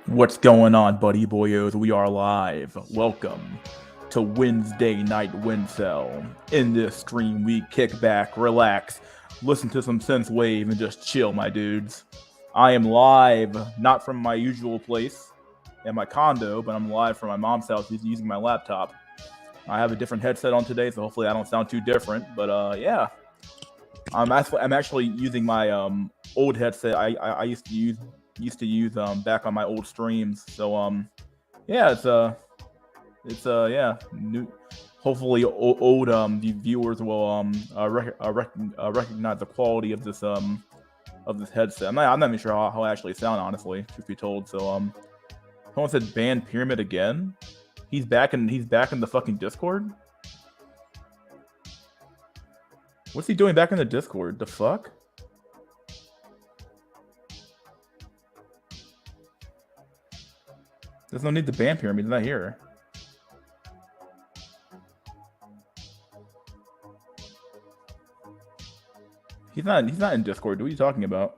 What's going on, buddy boyos? We are live. Welcome to Wednesday Night WINsel. In this stream, we kick back, relax, listen to some synth wave, and just chill, my dudes. I am live, not from my usual place at my condo, but I'm live from my mom's house using my laptop. I have a different headset on today, so hopefully I don't sound too different. But yeah, I'm actually using my old headset I used to use back on my old streams. So yeah, it's new. Hopefully old viewers will recognize the quality of this headset. I'm not even sure how I actually sound, honestly, truth be told. So someone said ban Pyramid again. He's back in the fucking Discord. What's he doing back in the Discord? The fuck? There's no need to ban Pyramid. He's not here. He's not in Discord. What are you talking about?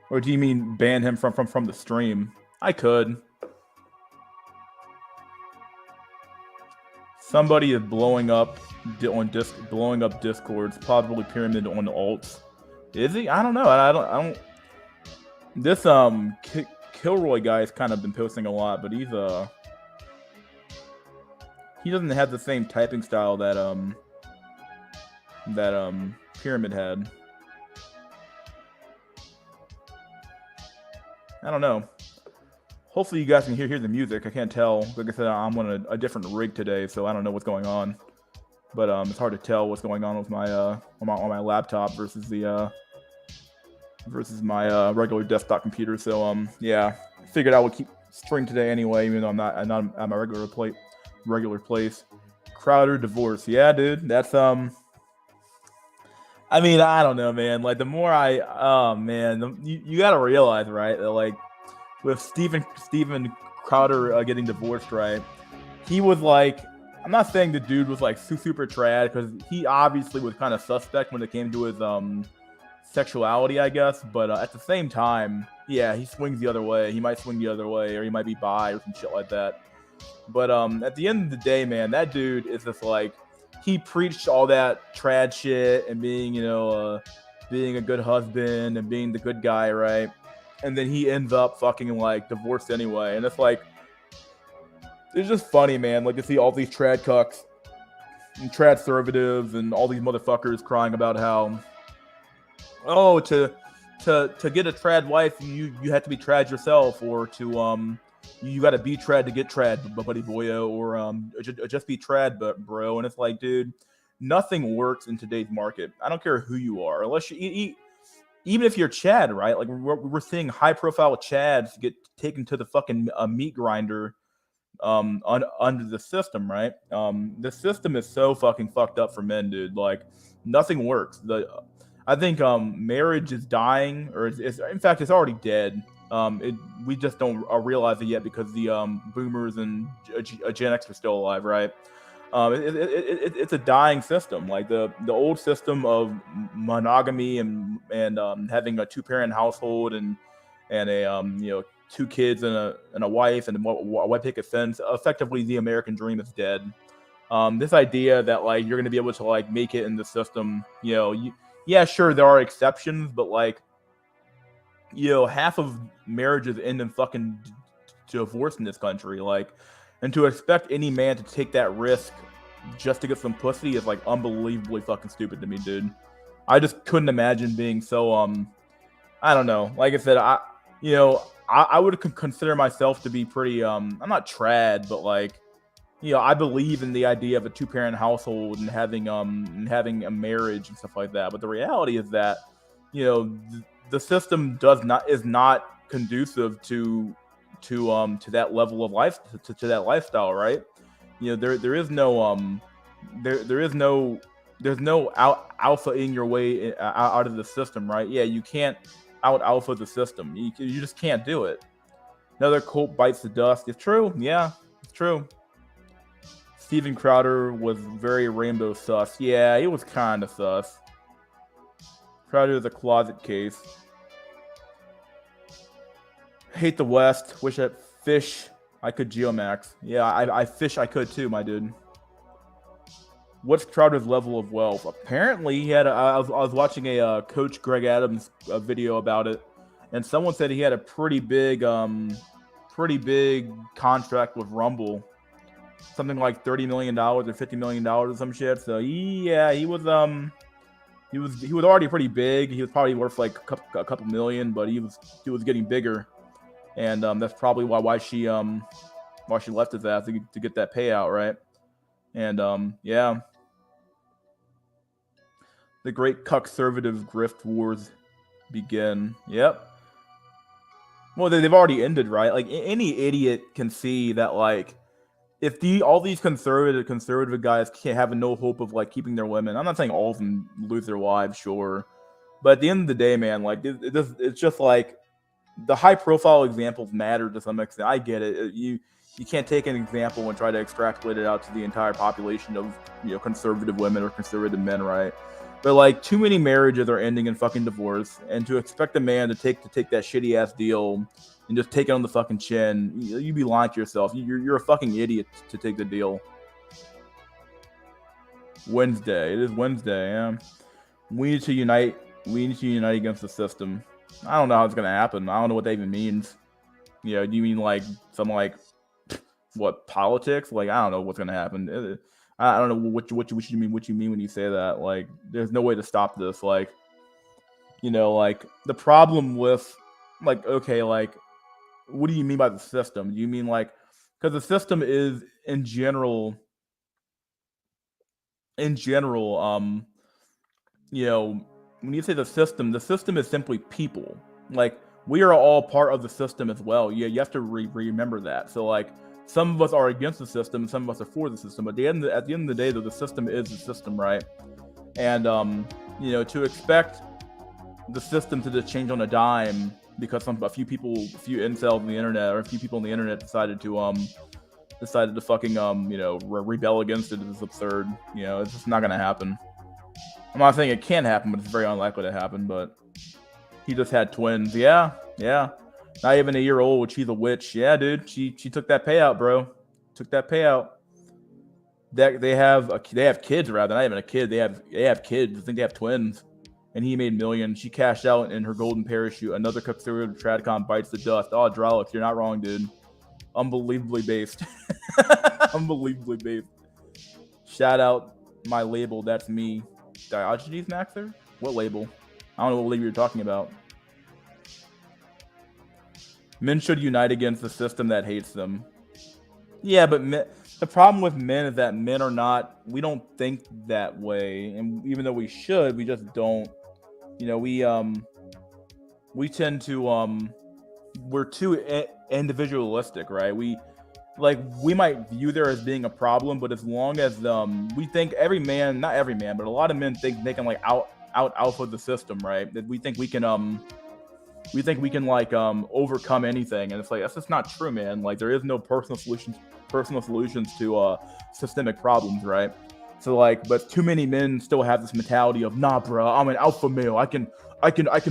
Or do you mean ban him from the stream? I could. Somebody is blowing up Discords, probably Pyramid on alts. Is he? I don't know. I don't. This Kilroy guy's kind of been posting a lot, but he doesn't have the same typing style that Pyramid had. I don't know. Hopefully you guys can hear the music. I can't tell. Like I said, I'm on a different rig today, so I don't know what's going on. But it's hard to tell what's going on with my on my laptop versus my regular desktop computer. So yeah, figured I would keep string today anyway, even though I'm not at my regular place. Crowder divorce. Yeah, dude. That's I mean, I don't know, man. Like the more oh man, you gotta realize, right? That like with Steven Crowder getting divorced, right? He was like, I'm not saying the dude was like super trad, because he obviously was kind of suspect when it came to his sexuality, I guess. But at the same time, yeah, he swings the other way. He might swing the other way, or he might be bi or some shit like that. But at the end of the day, man, that dude is just like, he preached all that trad shit and being, being a good husband and being the good guy, right? And then he ends up fucking like divorced anyway. And it's like, it's just funny, man. Like to see all these trad cucks and trad conservatives and all these motherfuckers crying about how, oh, to get a trad wife, you have to be trad yourself, or to you got to be trad to get trad, buddy boyo, or just be trad, but bro. And it's like, dude, nothing works in today's market. I don't care who you are, unless you eat. Even if you're Chad, right? Like we're seeing high profile Chads get taken to the fucking meat grinder under the system, right? The system is so fucking fucked up for men, dude. Like nothing works. I think marriage is dying, or it's in fact it's already dead. We just don't realize it yet because the boomers and Gen X are still alive, right? It's a dying system. Like the old system of monogamy and having a 2-parent household and a two kids and a wife and a white picket fence. Effectively, the American dream is dead. This idea that like you're gonna be able to like make it in the system, yeah, sure there are exceptions, but like half of marriages end in fucking divorce in this country. Like, and to expect any man to take that risk just to get some pussy is like unbelievably fucking stupid to me, dude. I just couldn't imagine being so I don't know. Like I said, I would consider myself to be pretty I'm not trad, but like I believe in the idea of a 2-parent household and having a marriage and stuff like that. But the reality is that the system is not conducive to that level of life, to that lifestyle, right? There is no there's no alpha in your way out of the system, right? Yeah, you can't out alpha the system. You just can't do it. Another cult bites the dust. It's true. Yeah, it's true. Steven Crowder was very rainbow sus. Yeah, he was kind of sus. Crowder is a closet case. Hate the West. Wish I fish I could geomax. Yeah, I fish I could too, my dude. What's Crowder's level of wealth? Apparently, he had. I was watching a Coach Greg Adams video about it, and someone said he had a pretty big contract with Rumble, something like $30 million or $50 million or some shit. So yeah, he was already pretty big. He was probably worth like a couple million, but he was getting bigger, and that's probably why she left his ass to get that payout, right? And yeah, the great conservative grift wars begin. Yep. Well, they've already ended, right? Like any idiot can see that, like, if all these conservative guys can't have no hope of like keeping their women. I'm not saying all of them lose their wives, sure, but at the end of the day, man, like it's just like the high profile examples matter to some extent. I get it. You can't take an example and try to extrapolate it out to the entire population of conservative women or conservative men, right? But like too many marriages are ending in fucking divorce, and to expect a man to take that shitty ass deal and just take it on the fucking chin, you'd be lying to yourself. You're a fucking idiot to take the deal. Wednesday. It is Wednesday. Yeah. We need to unite. We need to unite against the system. I don't know how it's gonna happen. I don't know what that even means. Do you mean like some like what politics? Like I don't know what's gonna happen. I don't know what you mean. What you mean when you say that? Like there's no way to stop this. Like like the problem with like okay like what do you mean by the system? Do you mean like because the system is in general when you say the system is simply people. Like we are all part of the system as well. Yeah, you have to remember that. So like some of us are against the system, and some of us are for the system. But at the end of the day, though, the system is the system, right? And to expect the system to just change on a dime because a few incels on the internet or a few people on the internet decided to fucking rebel against it is absurd. It's just not gonna happen. I'm not saying it can't happen, but it's very unlikely to happen. But he just had twins. Yeah. Not even a year old. She's a witch. Yeah, dude. She took that payout, bro. Took that payout. They have kids rather. Not even a kid. They have kids. I think they have twins. And he made millions. She cashed out in her golden parachute. Another conservative tradcon bites the dust. Oh, Drolix, you're not wrong, dude. Unbelievably based. Unbelievably based. Shout out my label. That's me. Diogenes Maxer? What label? I don't know what label you're talking about. Men should unite against the system that hates them. Yeah, but the problem with men is that men are not. We don't think that way, and even though we should, we just don't. We tend to we're too individualistic, right? We might view there as being a problem, but as long as we think not every man, but a lot of men think they can like out alpha the system, right? That we think we can overcome anything, and it's like that's just not true, man. Like there is no personal solutions to systemic problems, right? So like, but too many men still have this mentality of nah, bro, I'm an alpha male. I can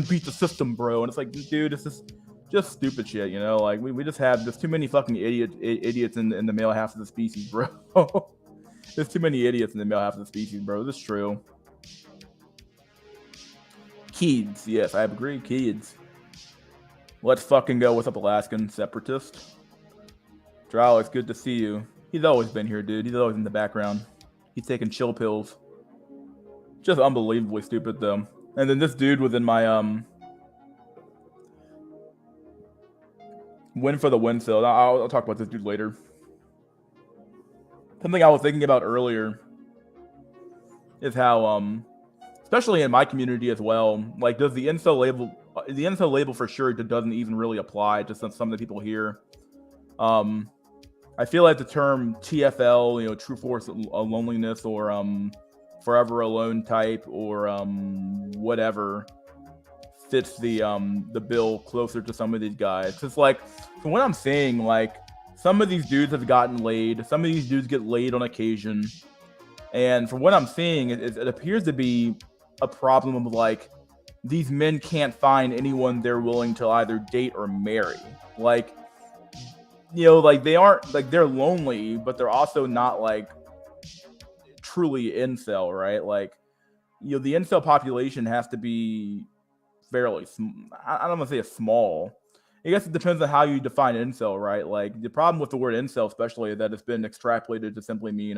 beat the system, bro. And it's like, dude, this is just stupid shit, Like we just have there's too many fucking idiots in the male half of the species, bro. There's too many idiots in the male half of the species, bro. This is true. Kids, yes, I agree. Kids. Let's fucking go. What's up, Alaskan separatist? Drow, it's good to see you. He's always been here, dude. He's always in the background. He's taking chill pills. Just unbelievably stupid, though. And then this dude was in my win for the WINsel. I'll talk about this dude later. Something I was thinking about earlier is how especially in my community as well, like does the incel label for sure doesn't even really apply to some of the people here. I feel like the term TFL, true force of loneliness, or forever alone type, or whatever fits the bill closer to some of these guys. It's like from what I'm seeing, like some of these dudes have gotten laid, some of these dudes get laid on occasion, and from what I'm seeing, it appears to be a problem of like these men can't find anyone they're willing to either date or marry. Like, you know, like they aren't like they're lonely, but they're also not like truly incel, right? Like, you know, the incel population has to be fairly. I don't want to say it's small. I guess it depends on how you define incel, right? Like the problem with the word incel, especially, is that it's been extrapolated to simply mean,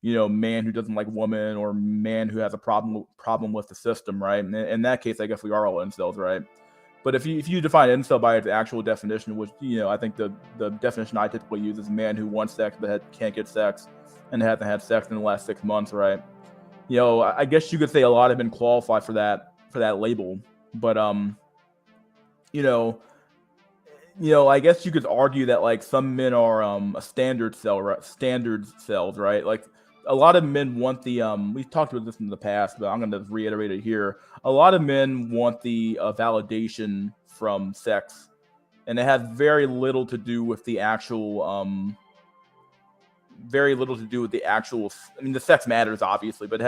you know, man who doesn't like woman or man who has a problem with the system, right? And in that case, I guess we are all incels, right? But if you define incel by its actual definition, which, you know, I think the definition I typically use is a man who wants sex but can't get sex and hasn't had sex in the last 6 months, right? You know, I guess you could say a lot have been qualified for that label, but you know, I guess you could argue that like some men are a standard cell, right? Standard cells, right? Like a lot of men want the we've talked about this in the past, but I'm going to reiterate it here. A lot of men want the validation from sex, and it has very little to do with the actual I mean, the sex matters obviously, but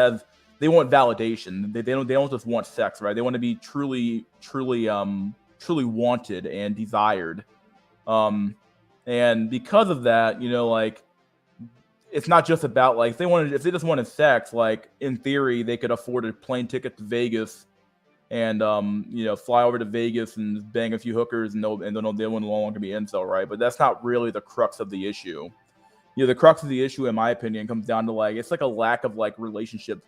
they want validation. They don't just want sex, right? They want to be truly wanted and desired. And because of that, you know, like it's not just about like if they just wanted sex, like in theory they could afford a plane ticket to Vegas and you know, fly over to Vegas and bang a few hookers and they will no longer be incel, right? But that's not really the crux of the issue. You know, the crux of the issue, in my opinion, comes down to like it's like a lack of like relationship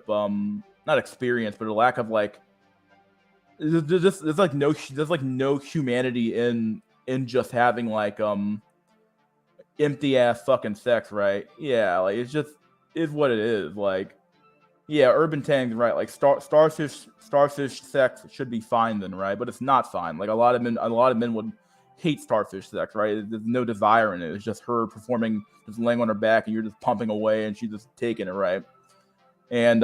not experience, but a lack of like there's like no humanity in just having like empty ass fucking sex, right? Yeah, like it's just is what it is. Like, yeah, Urban Tang's right. Like starfish sex should be fine then, right? But it's not fine. Like a lot of men would hate starfish sex, right? There's no desire in it. It's just her performing, just laying on her back, and you're just pumping away, and she's just taking it, right? And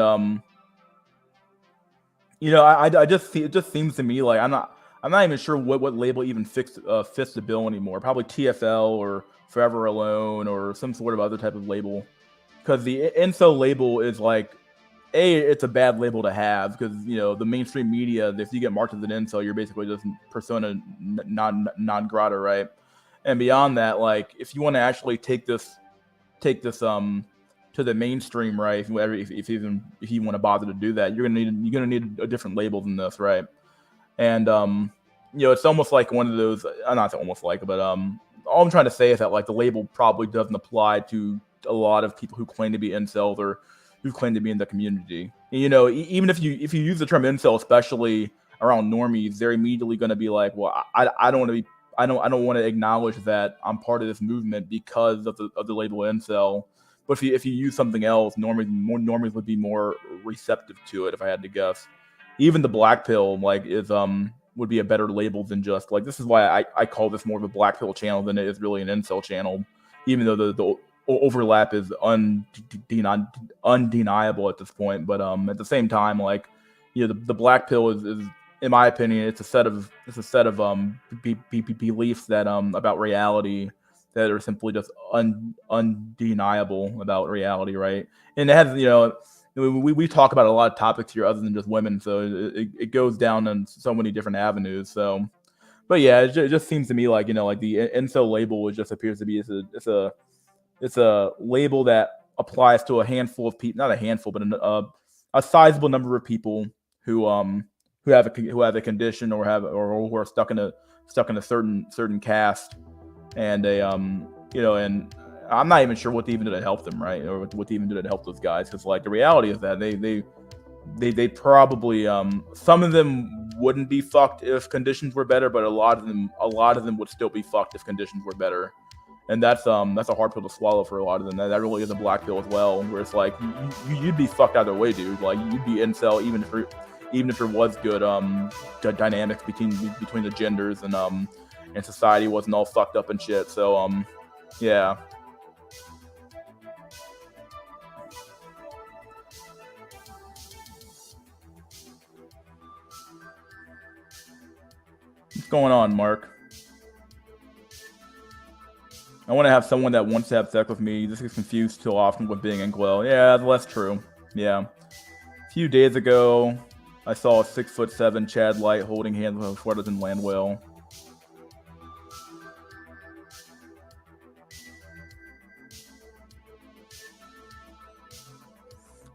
you know, I just it just seems to me like I'm not even sure what label even fits the bill anymore. Probably TFL or Forever Alone or some sort of other type of label, because the incel label is like it's a bad label to have, because, you know, the mainstream media, if you get marked as an incel, you're basically just persona non grata, right? And beyond that, like if you want to actually take this to the mainstream, right? If you want to bother to do that, you're gonna need a different label than this, right? And you know, it's almost like one of those. Not almost like, but all I'm trying to say is that like the label probably doesn't apply to a lot of people who claim to be incels or who claim to be in the community. You know, even if you use the term incel, especially around normies, they're immediately going to be like, well, I don't want to be. I don't want to acknowledge that I'm part of this movement because of the label incel. But if you use something else, normies would be more receptive to it, if I had to guess. Even the black pill like is would be a better label than just like, this is why I call this more of a black pill channel than it is really an incel channel, even though the overlap is undeniable at this point. But at the same time, like, you know, the black pill is in my opinion, it's a set of beliefs that about reality that are simply just undeniable about reality, right? And it has, you know, we talk about a lot of topics here other than just women, so it goes down on so many different avenues. So, but yeah, it just seems to me like, you know, like the incel label, it just appears to be it's a label that applies to a handful of people, not a handful, but a sizable number of people who have a condition or who are stuck in a certain caste, and you know, and I'm not even sure what they even did to help them, right? Or what they even did to help those guys, because like the reality is that they probably some of them wouldn't be fucked if conditions were better, but a lot of them would still be fucked if conditions were better. And that's a hard pill to swallow for a lot of them. That really is a black pill as well, where it's like you'd be fucked either way, dude. Like you'd be incel even if there was good dynamics between the genders, and society wasn't all fucked up and shit. So yeah. What's going on, Mark? I want to have someone that wants to have sex with me. This gets confused too often with being incel. Yeah, that's true. Yeah. A few days ago, I saw a 6'7" Chad Light holding hands with a Florida and Landwell.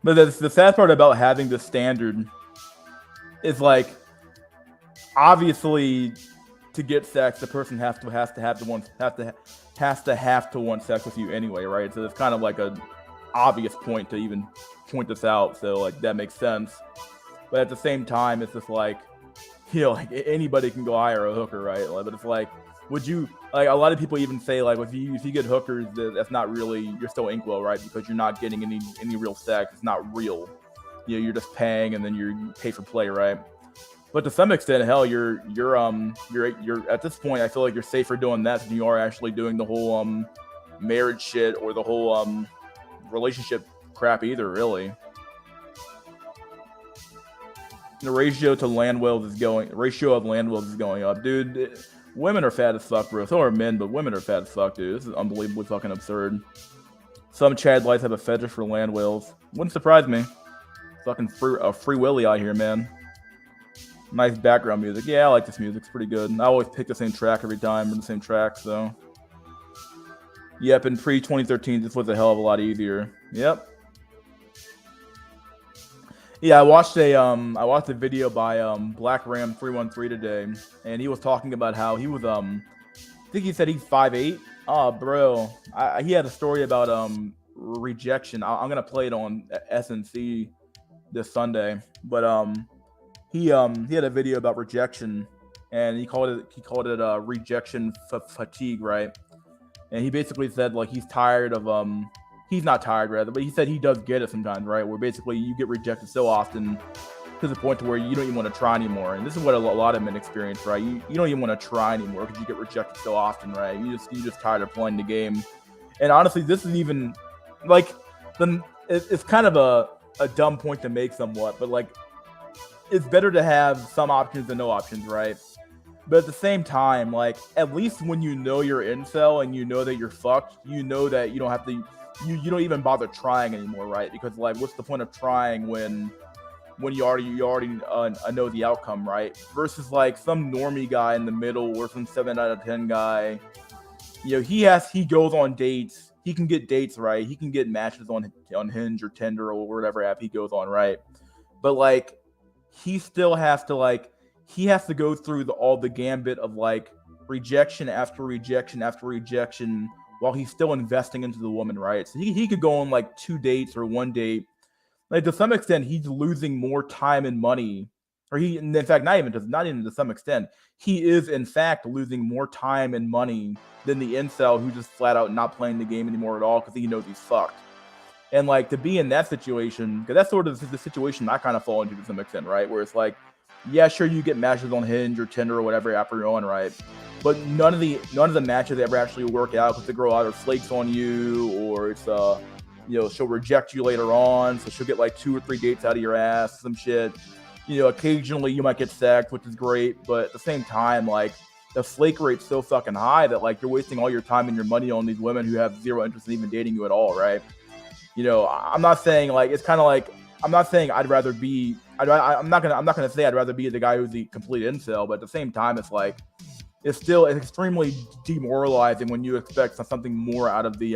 But the sad part about having the standard is like, obviously, to get sex, the person has to want sex with you anyway, right? So it's kind of like a obvious point to even point this out. So like that makes sense. But at the same time, it's just like, like anybody can go hire a hooker, right? Like, but it's like, would you like, a lot of people even say like, if you get hookers, that's not really, you're still inkwell, right? Because you're not getting any real sex. It's not real. You're just paying and then you pay for play, right? But to some extent, hell, you're at this point, I feel like you're safer doing that than you are actually doing the whole marriage shit or the whole relationship crap either, really. The ratio of land whales is going up, dude. Women are fat as fuck, bro. So are men, but women are fat as fuck, dude. This is unbelievably fucking absurd. Some Chad lights have a fetish for land whales. Wouldn't surprise me. Fucking free willy out here, man. Nice background music. Yeah, I like this music. It's pretty good. I always pick the same track every time, or the same track, so. Yep, in pre-2013, this was a hell of a lot easier. Yep. Yeah, I watched a video by Black Ram 313 today, and he was talking about how he was I think he said he's 5'8". Oh, bro, he had a story about rejection. I'm gonna play it on SNC this Sunday, but he had a video about rejection, and he called it rejection fatigue, right? And he basically said like he's tired of he's not tired rather, but he said he does get it sometimes, right? Where basically you get rejected so often to the point to where you don't even want to try anymore. And this is what a lot of men experience, right? You don't even want to try anymore because you get rejected so often, right? You just tired of playing the game. And honestly, this is even like it's kind of a dumb point to make somewhat, but like it's better to have some options than no options, right? But at the same time, like at least when you know you're incel and you know that you're fucked, you know that you don't have to. You don't even bother trying anymore, right? Because like, what's the point of trying when you already know the outcome, right? Versus like some normie guy in the middle or some 7 out of 10 guy, he goes on dates, he can get dates, right? He can get matches on Hinge or Tinder or whatever app he goes on, right? But like, he still has to go through all the gambit of like rejection after rejection after rejection, while he's still investing into the woman, right? So he could go on like 2 dates or 1 date. Like to some extent, he's losing more time and money, or in fact, not even to some extent, he is in fact losing more time and money than the incel who just flat out not playing the game anymore at all because he knows he's fucked. And like to be in that situation, because that's sort of the situation I kind of fall into to some extent, right? Where it's like, yeah, sure, you get matches on Hinge or Tinder or whatever app you're on, right? But none of the matches ever actually work out because the girl either flakes on you or it's she'll reject you later on, so she'll get like 2 or 3 dates out of your ass, some shit. Occasionally you might get sex, which is great, but at the same time, like the flake rate's so fucking high that like you're wasting all your time and your money on these women who have zero interest in even dating you at all, right? I'm not saying like it's kind of like I'm not saying I'm not gonna say I'd rather be the guy who's the complete incel, but at the same time, it's like it's extremely demoralizing when you expect something more out of the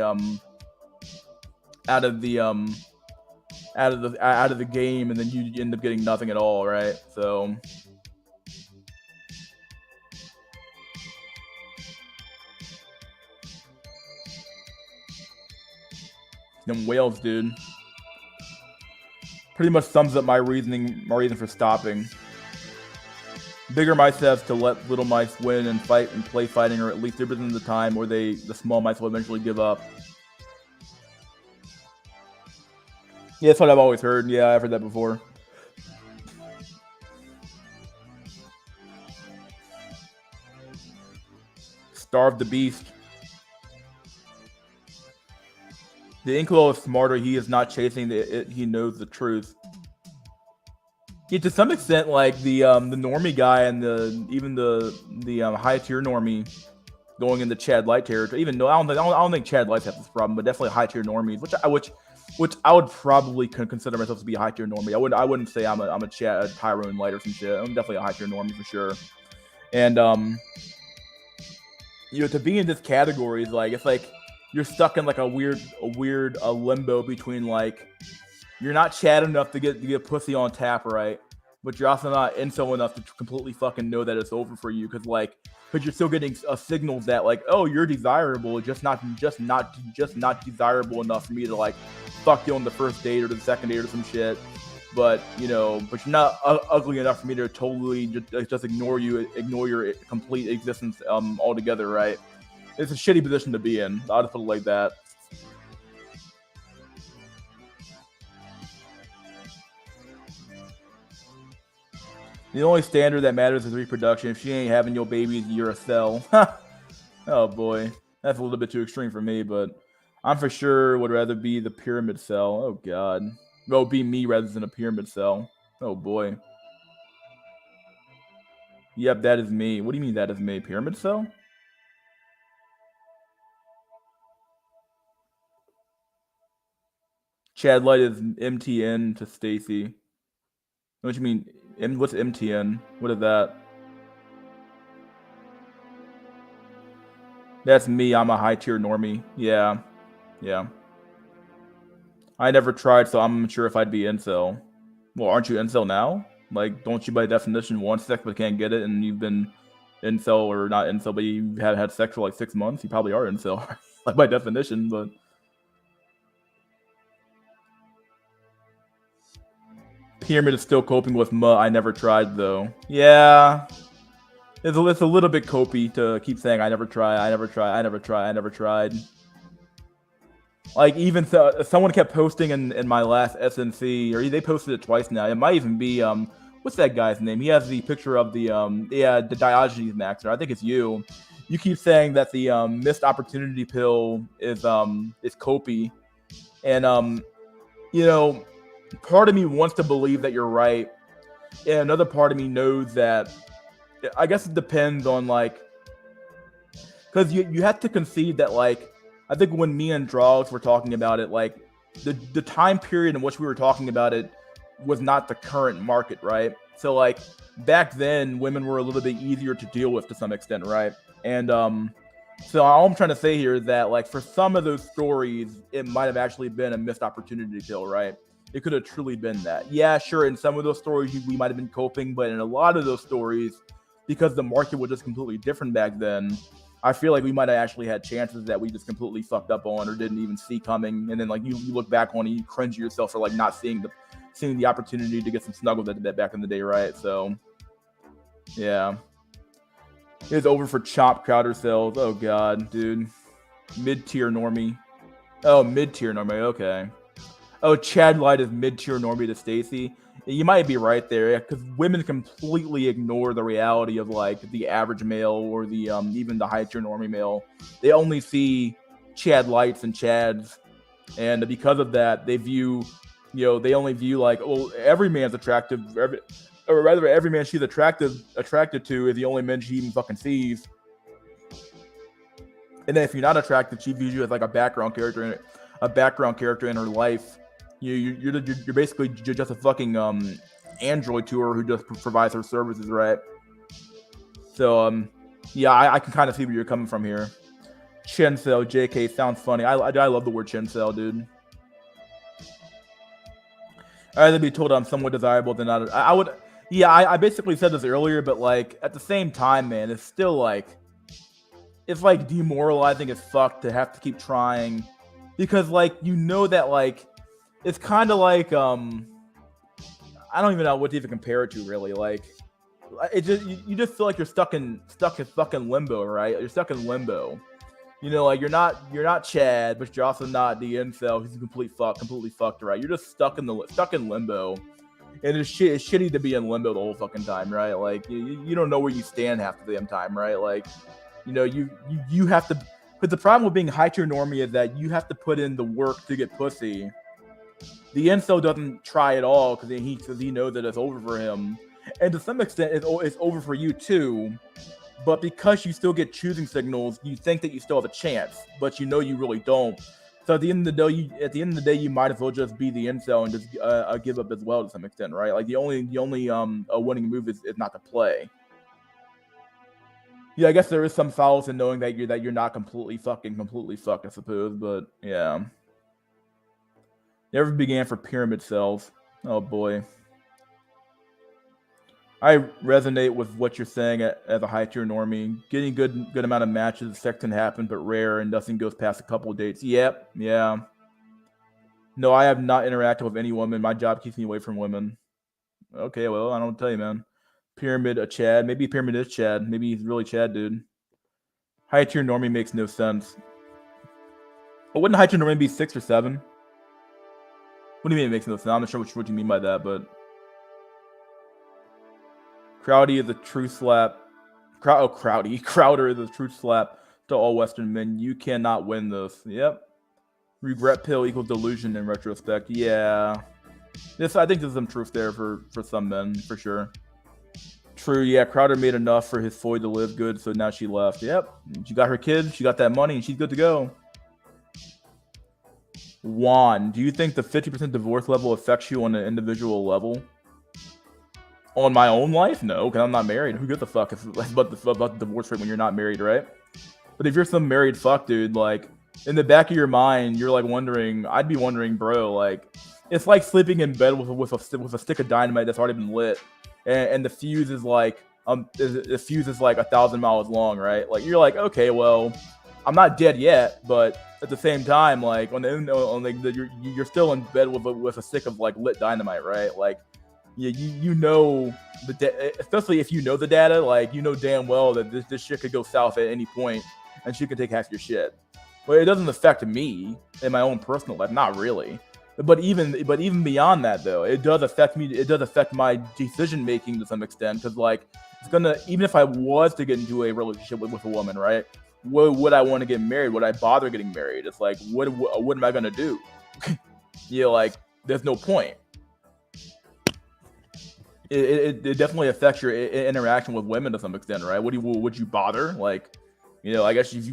game, and then you end up getting nothing at all, right? So them whales, dude, pretty much sums up my reason for stopping. Bigger mice have to let little mice win and fight and play fighting, or at least 30% of the time, or the small mice will eventually give up. Yeah, that's what I've always heard. Yeah, I've heard that before. Starve the beast. The Inkwell is smarter. He is not chasing it. He knows the truth. Yeah, to some extent, like the normie guy and even the high tier normie going into Chad Light territory. Even though I don't think Chad Light has this problem, but definitely high tier normies, which I would probably consider myself to be a high tier normie. I wouldn't say I'm a Tyrone Light or some shit. I'm definitely a high tier normie for sure. And to be in this category is like, it's like you're stuck in like a weird limbo between like You're not Chad enough to get pussy on tap, right? But you're also not incel enough to completely fucking know that it's over for you, because you're still getting signals that like, oh, you're desirable, just not desirable enough for me to like fuck you on the first date or the second date or some shit. But you're not ugly enough for me to totally just ignore your complete existence altogether, right? It's a shitty position to be in. I'll just put it like that. The only standard that matters is reproduction. If she ain't having your babies, you're a cell. Oh boy, that's a little bit too extreme for me, but I'm for sure would rather be the pyramid cell. Oh god, well, be me rather than a pyramid cell. Oh boy. Yep, that is me. What do you mean that is me? Pyramid cell? Chad Light is MTN to Stacy. What do you mean? What's MTN? What is that? That's me. I'm a high tier normie. Yeah. Yeah. I never tried, so I'm unsure if I'd be incel. Well, aren't you incel now? Like, don't you by definition want sex but can't get it, and you've been incel or not incel, but you have had sex for like 6 months? You probably are incel, like by definition. But Pyramid is still coping with I never tried though. Yeah, it's a little bit copy to keep saying I never tried, I never tried, I never tried, I never tried. Like, even someone kept posting in my last SNC, or they posted it twice now. It might even be what's that guy's name? He has the picture of the the Diogenes Maxer. I think it's you. You keep saying that the missed opportunity pill is copy, and part of me wants to believe that you're right, and another part of me knows that. I guess it depends on like, because you have to concede that like. I think when me and Draws were talking about it, like the time period in which we were talking about it was not the current market, right? So like back then, women were a little bit easier to deal with to some extent, right? And so all I'm trying to say here is that like for some of those stories, it might have actually been a missed opportunity kill, right? It could have truly been that. Yeah, sure. In some of those stories, we might have been coping, but in a lot of those stories, because the market was just completely different back then. I feel like we might have actually had chances that we just completely fucked up on or didn't even see coming, and then like you look back on it, you cringe yourself for like not seeing the opportunity to get some snuggle that back in the day, right? So, yeah, it's over for Chop Crowder Cells. Oh god, dude, mid tier normie. Oh, mid tier normie. Okay. Oh, Chad Light is mid tier normie to Stacy. You might be right there, because women completely ignore the reality of like the average male or the even the high tier normie male. They only see Chad Lights and Chads, and because of that, they view, they only view like, well, every man's attractive, or rather, every man she's attracted to is the only man she even fucking sees. And then if you're not attracted, she views you as like a background character in her life. You're basically just a fucking android to her who just provides her services, right? So yeah, I can kind of see where you're coming from here. Chincel, JK, sounds funny. I love the word chincel, dude. I'd rather be told I'm somewhat desirable than not. I would. Yeah, I basically said this earlier, but like at the same time, man, it's still like it's like demoralizing as fuck to have to keep trying, because like that like. It's kind of like I don't even know what to even compare it to, really. Like, it just you just feel like you're stuck in fucking limbo, right? You're stuck in limbo. Like you're not Chad, but you're also not the incel who's completely fucked, right? You're just stuck in limbo, and it's shitty to be in limbo the whole fucking time, right? Like you don't know where you stand half the damn time, right? Like, you have to. But the problem with being high tier normie is that you have to put in the work to get pussy. The incel doesn't try at all because he knows that it's over for him, and to some extent it's over for you too. But because you still get choosing signals, you think that you still have a chance, but you really don't. So at the end of the day, you might as well just be the incel and just give up as well to some extent, right? Like the only winning move is not to play. Yeah, I guess there is some solace in knowing that you're not completely fucked, I suppose. But yeah. Never began for pyramid cells. Oh boy. I resonate with what you're saying as a high tier normie. Getting good amount of matches, sex can happen, but rare, and nothing goes past a couple of dates. Yep, yeah. No, I have not interacted with any woman. My job keeps me away from women. Okay, well, I don't tell you, man. Pyramid, a Chad. Maybe Pyramid is Chad. Maybe he's really Chad, dude. High tier normie makes no sense. But wouldn't high tier normie be 6 or 7? What do you mean it makes no sense? I'm not sure what you mean by that, but Crowdy is a true slap. Crowder is a true slap to all Western men. You cannot win this. Yep. Regret pill equals delusion in retrospect. Yeah. I think there's some truth there for some men, for sure. True, yeah, Crowder made enough for his Floyd to live good, so now she left. Yep. She got her kids, she got that money, and she's good to go. Juan, do you think the 50% divorce level affects you on an individual level? On my own life? No, because I'm not married. Who gives a fuck about the divorce rate when you're not married, right? But if you're some married fuck dude, like, in the back of your mind, you're like wondering, I'd be wondering, bro, like, it's like sleeping in bed with a stick of dynamite that's already been lit, and the fuse is like 1,000 miles long, right? Like, you're like, okay, well, I'm not dead yet, but at the same time, like, you're still in bed with a stick of like lit dynamite, right? Like, you know especially if you know the data, like, you know damn well that this shit could go south at any point, and she could take half your shit. But it doesn't affect me in my own personal life, not really. But even beyond that, though, it does affect me. It does affect my decision making to some extent, because like, it's gonna, even if I was to get into a relationship with a woman, right? Would I want to get married? Would I bother getting married? It's like, what am I gonna do? Like, there's no point. It definitely affects your interaction with women to some extent, right? Would you bother? Like, I guess if you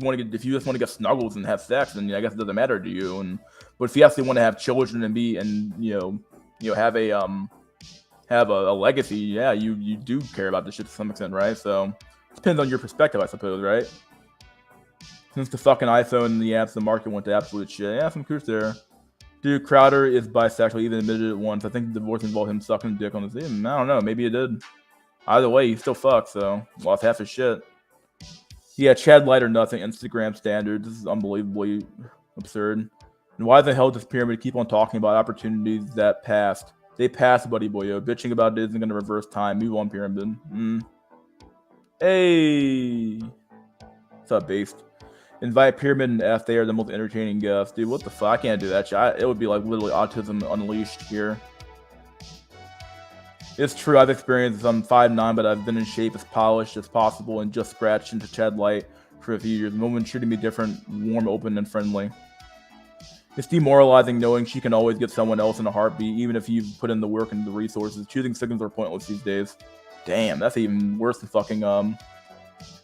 just want to get snuggles and have sex, then I guess it doesn't matter to you. But if you actually want to have children and have a legacy, yeah, you do care about this shit to some extent, right? So it depends on your perspective, I suppose, right? Since the fucking iPhone and the apps, the market went to absolute shit. Yeah, some truth there. Dude, Crowder is bisexual, even admitted it once. I think the divorce involved him sucking dick on his team. I don't know, maybe it did. Either way, he still fucked, so lost half his shit. Yeah, Chad Light or nothing, Instagram standards. This is unbelievably absurd. And why the hell does Pyramid keep on talking about opportunities that passed? They passed, buddy boyo. Bitching about it isn't going to reverse time. Move on, Pyramid. Hey. What's up, Based? Invite Pyramid and F. They are the most entertaining guests. Dude, what the fuck? I can't do that shit. It would be like literally autism unleashed here. It's true, I've experienced I'm 5'9", but I've been in shape as polished as possible and just scratched into Chad Light for a few years. The woman treated me different, warm, open, and friendly. It's demoralizing knowing she can always get someone else in a heartbeat, even if you've put in the work and the resources. Choosing signals are pointless these days. Damn, that's even worse than fucking,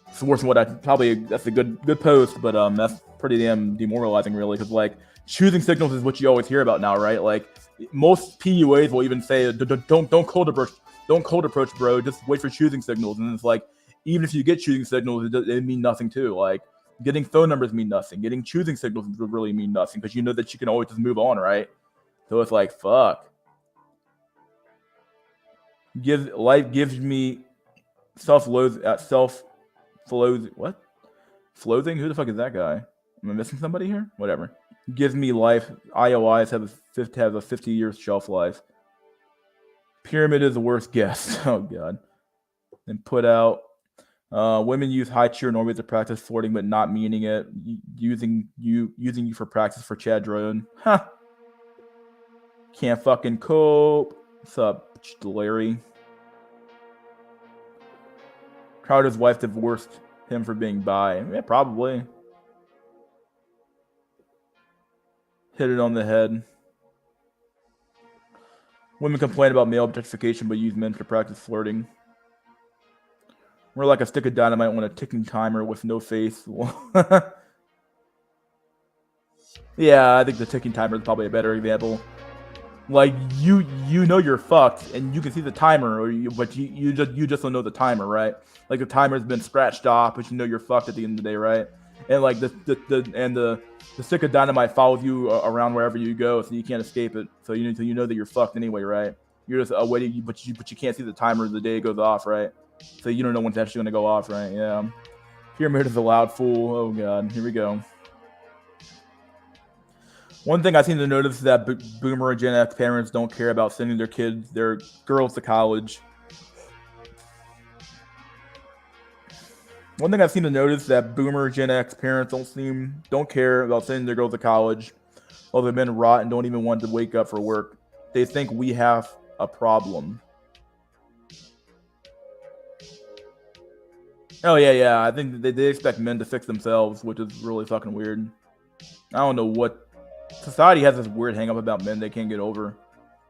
it's worse than what that's a good post, but that's pretty damn demoralizing, really, because, like, choosing signals is what you always hear about now, right? Like, most PUAs will even say, don't cold approach, bro. Just wait for choosing signals. And it's like, even if you get choosing signals, it mean nothing too. Like, getting phone numbers mean nothing. Getting choosing signals really mean nothing, because you know that you can always just move on, right? So it's like, fuck. Life gives me self-loathing. What? Floating? Who the fuck is that guy? Am I missing somebody here? Whatever. Gives me life. IOIs have a 50-year shelf life. Pyramid is the worst guest. Oh god. And put out. Women use high tier normies to practice flirting, but not meaning it. Using you for practice for Chad Drone. Huh. Can't fucking cope. What's up, Larry? Crowder's wife divorced him for being bi. Yeah, probably. Hit it on the head. Women complain about male objectification, but use men to practice flirting. We're like a stick of dynamite on a ticking timer with no face. Yeah, I think the ticking timer is probably a better example. Like, you know you're fucked, and you can see the timer, but you just don't know the timer, right? Like, the timer's been scratched off, but you know you're fucked at the end of the day, right? and like the stick of dynamite follows you around wherever you go, so you can't escape it. So you know that you're fucked anyway, right? You're just waiting, but you can't see the timer the day it goes off, right? So you don't know when it's actually going to go off, right? Yeah. Pyramid is a loud fool. Oh god, here we go. One thing I seem to notice is that boomer and Gen X parents don't care about sending their girls to college. One thing I've seen to notice is that boomer Gen X parents don't care about sending their girls to college, while they've been rot and don't even want to wake up for work. They think we have a problem. Oh yeah. I think they expect men to fix themselves, which is really fucking weird. I don't know what society has this weird hang up about men they can't get over,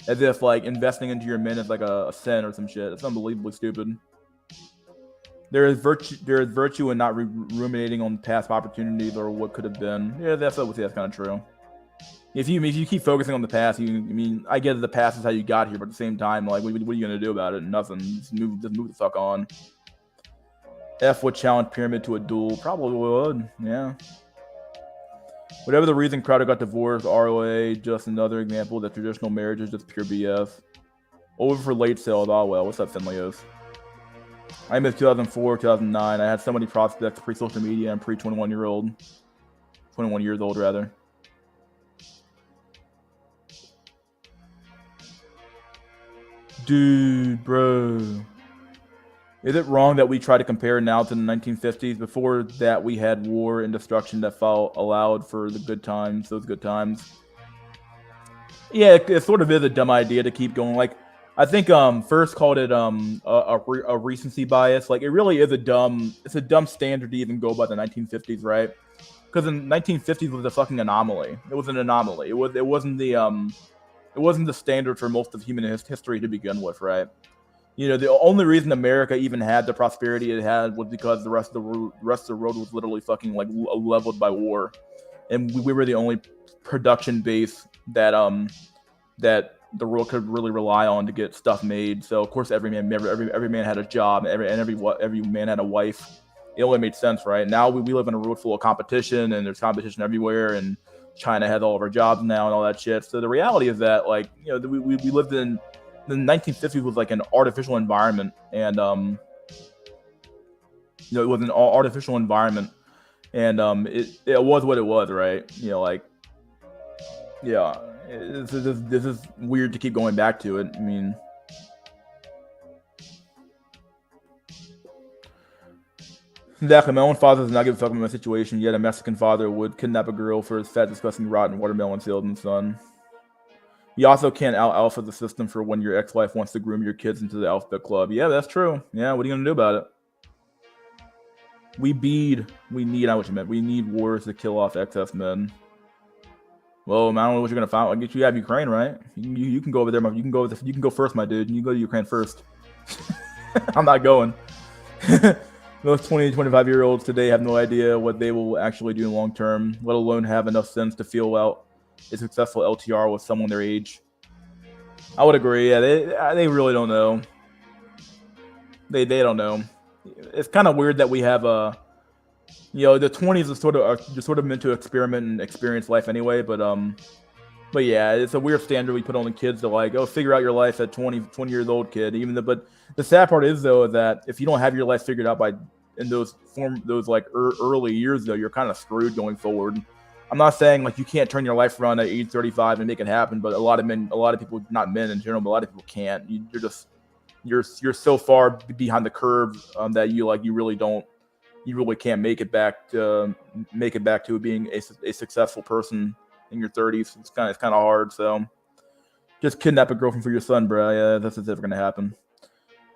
as if like investing into your men is like a sin or some shit. It's unbelievably stupid. There is virtue in not ruminating on past opportunities or what could have been. Yeah, that's kind of true. If you keep focusing on the past, I get that the past is how you got here, but at the same time, like, what are you gonna do about it? Nothing. Just move the fuck on. F would challenge Pyramid to a duel. Probably would. Yeah. Whatever the reason, Crowder got divorced. ROA, just another example that traditional marriage is just pure BS. Over for late sales. Oh well. What's up, Finleos? I missed 2004, 2009. I had so many prospects pre-social media and pre-21 years old rather. Dude, bro. Is it wrong that we try to compare now to the 1950s? Before that, we had war and destruction that allowed for the good times, those good times. Yeah, it sort of is a dumb idea to keep going. Like, I think first called it a recency bias. Like, it really is it's a dumb standard to even go by the 1950s, right? Because the 1950s was a fucking anomaly. It was an anomaly. It wasn't the standard for most of human history to begin with, right? You know, the only reason America even had the prosperity it had was because the rest of the world was literally fucking like leveled by war, and we were the only production base that the world could really rely on to get stuff made. So of course every man had a job, and every man had a wife. It only made sense, right? Now we live in a world full of competition, and there's competition everywhere, and China has all of our jobs now and all that shit. So the reality is that, like, you know, we lived in the 1950s was like an artificial environment, and you know, it was an artificial environment, and it was what it was, right? You know, like, yeah, this is weird to keep going back to it. I mean, exactly. My own father does not give a fuck about my situation, yet a Mexican father would kidnap a girl for his fat, disgusting, rotten watermelon salesman son. You also can't out-alpha the system for when your ex-wife wants to groom your kids into the alphabet club. Yeah, that's true. Yeah, what are you gonna do about it? We need wars to kill off excess men. Well, I don't know what you're gonna find. I guess you have Ukraine, right? You can go over there. You can go first, my dude. You can go to Ukraine first. I'm not going. Most 20 to 25-year-olds today have no idea what they will actually do long term, let alone have enough sense to feel out a successful LTR with someone their age. I would agree. Yeah, they really don't know. They don't know. It's kind of weird that we have you know, the 20s are sort of meant to experiment and experience life anyway. But yeah, it's a weird standard we put on the kids to, like, oh, figure out your life at 20 years old, kid. But the sad part is, though, that if you don't have your life figured out in those early years, though, you're kind of screwed going forward. I'm not saying like you can't turn your life around at age 35 and make it happen, but a lot of people, not men in general, but a lot of people can't. You're so far behind the curve that you really can't make it back to being a successful person in your 30s. It's kind of hard. So just kidnap a girlfriend for your son, bro. Yeah, that's never gonna happen.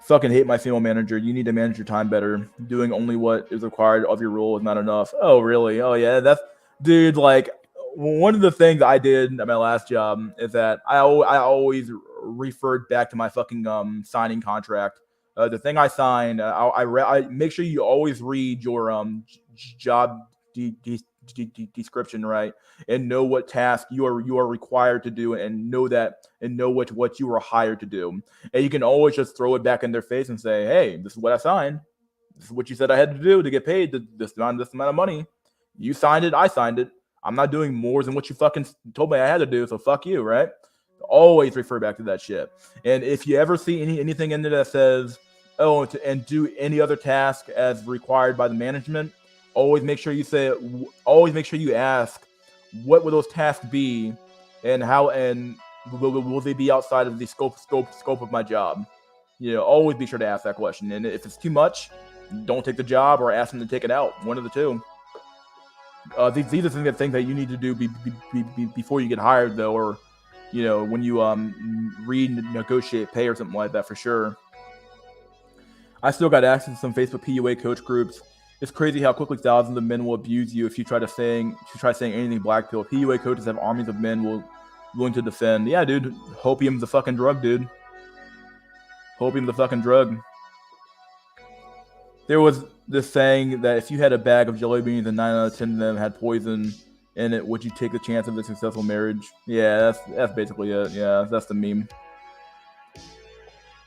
Fucking hate my female manager. You need to manage your time better. Doing only what is required of your role is not enough. Oh, really? Oh, yeah. Dude, like, one of the things I did at my last job is that I always referred back to my fucking signing contract. The thing I signed, I make sure you always read your job description, right, and know what task you are required to do, and know what you are hired to do. And you can always just throw it back in their face and say, hey, this is what I signed. This is what you said I had to do to get paid this amount of money. You signed it. I signed it. I'm not doing more than what you fucking told me I had to do. So fuck you, right? Always refer back to that shit. And if you ever see anything in there that says, oh, and do any other task as required by the management, always make sure you ask, what will those tasks be, and how, and will they be outside of the scope of my job? Always be sure to ask that question. And if it's too much, don't take the job or ask them to take it out. One of the two. These are things that you need to do before you get hired, though, or when you renegotiate pay or something like that, for sure. I still got access to some Facebook PUA coach groups. It's crazy how quickly thousands of men will abuse you if you try saying anything black pill. PUA coaches have armies of men willing to defend. Yeah, dude. Hopium's a fucking drug, dude. Hopium's a fucking drug. There was this saying that if you had a bag of jelly beans and 9 out of 10 of them had poison in it, would you take the chance of a successful marriage? Yeah, that's basically it. Yeah, that's the meme.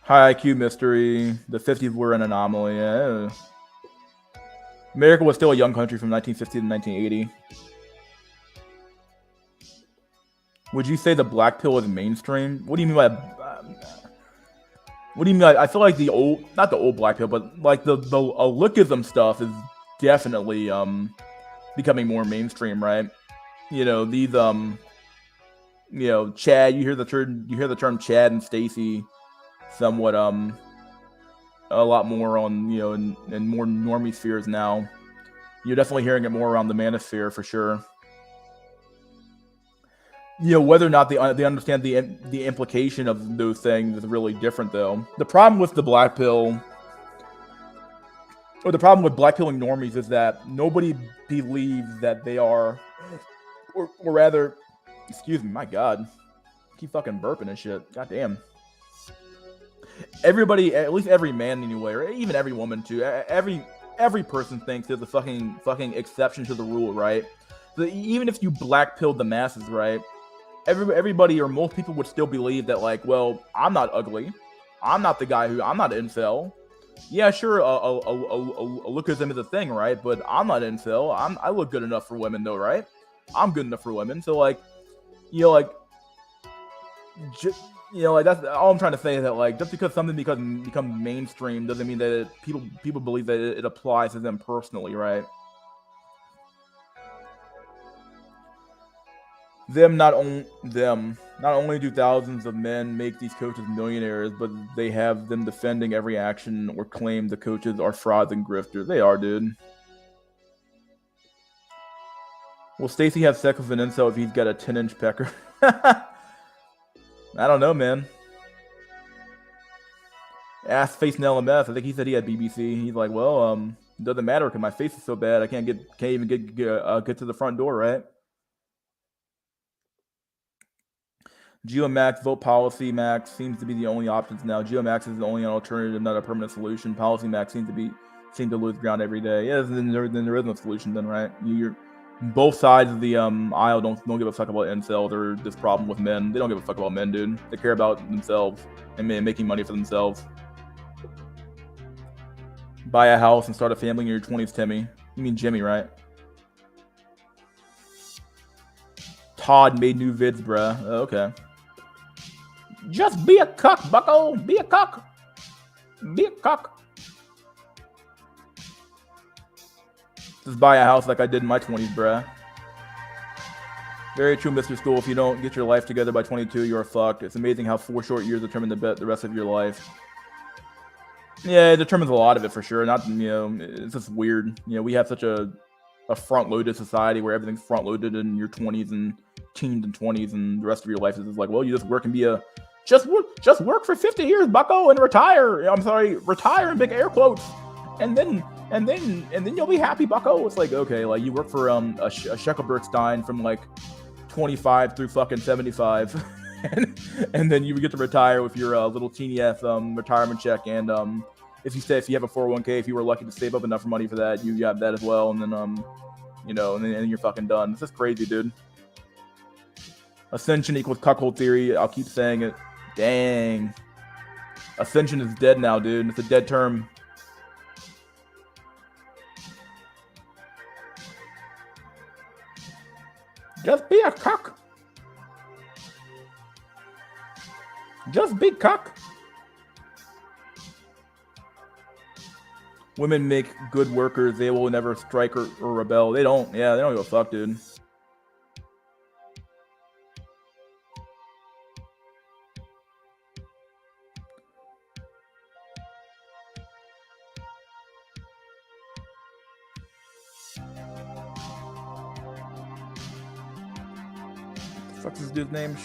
High IQ mystery. The 50s were an anomaly. Yeah. America was still a young country from 1950 to 1980. Would you say the black pill is mainstream? What do you mean by? What do you mean? I feel like not the old black pill, but like the lookism stuff is definitely becoming more mainstream, right? These Chad. You hear the term Chad and Stacy somewhat a lot more on in more normie spheres now. You're definitely hearing it more around the manosphere for sure. Whether or not they understand the implication of those things is really different, though. The problem with the black pill, or the problem with black pilling normies, is that nobody believes that they are, or rather, excuse me, my God, I keep fucking burping and shit. God damn. Everybody, at least every man anyway, or even every woman too, every person thinks there's a fucking exception to the rule, right? So even if you black pilled the masses, right? Everybody or most people would still believe that, like, well, I'm not ugly. I'm not the guy I'm not an incel. Yeah, sure, a lookism is a thing, right? But I'm not an incel. I look good enough for women, though, right? I'm good enough for women. So, like, that's all I'm trying to say, is that, like, just because something become mainstream doesn't mean that people believe that it applies to them personally, right? Not only do thousands of men make these coaches millionaires, but they have them defending every action or claim the coaches are frauds and grifters. They are, dude. Will Stacy have sex with an incel if he's got a 10-inch pecker? I don't know, man. Ask Face LMS. I think he said he had BBC. He's like, well, it doesn't matter because my face is so bad I can't even get to the front door, right? GeoMax vote Policy Max seems to be the only options now. GeoMax is the only alternative, not a permanent solution. Policy Max seem to lose ground every day. Yeah, then there is no solution, then, right? You're both sides of the aisle don't give a fuck about incels or this problem with men. They don't give a fuck about men, dude. They care about themselves and making money for themselves. Buy a house and start a family in your 20s, Timmy. You mean Jimmy, right? Todd made new vids, bruh. Oh, okay. Just be a cuck, bucko. Be a cuck. Be a cuck. Just buy a house like I did in my 20s, bruh. Very true, Mr. School. If you don't get your life together by 22, you're fucked. It's amazing how 4 short years determine the rest of your life. Yeah, it determines a lot of it for sure. Not, it's just weird. We have such a front-loaded society where everything's front-loaded in your 20s and teens and 20s, and the rest of your life is just like, well, you just work and just work for 50 years, bucko, and retire. I'm sorry, retire in big air quotes, and then you'll be happy, bucko. It's like, okay, like you work for a Scheckelbergstein from like 25 through fucking 75, and then you get to retire with your little teeny ass retirement check, and if you have a 401k, if you were lucky to save up enough money for that, you got that as well, and then and then you're fucking done. This is crazy, dude. Ascension equals cuckold theory. I'll keep saying it. Dang. Ascension is dead now, dude. It's a dead term. Just be a cock. Just be cock. Women make good workers. They will never strike or rebel. They don't. Yeah, they don't give a fuck, dude. What the fuck's this dude's name?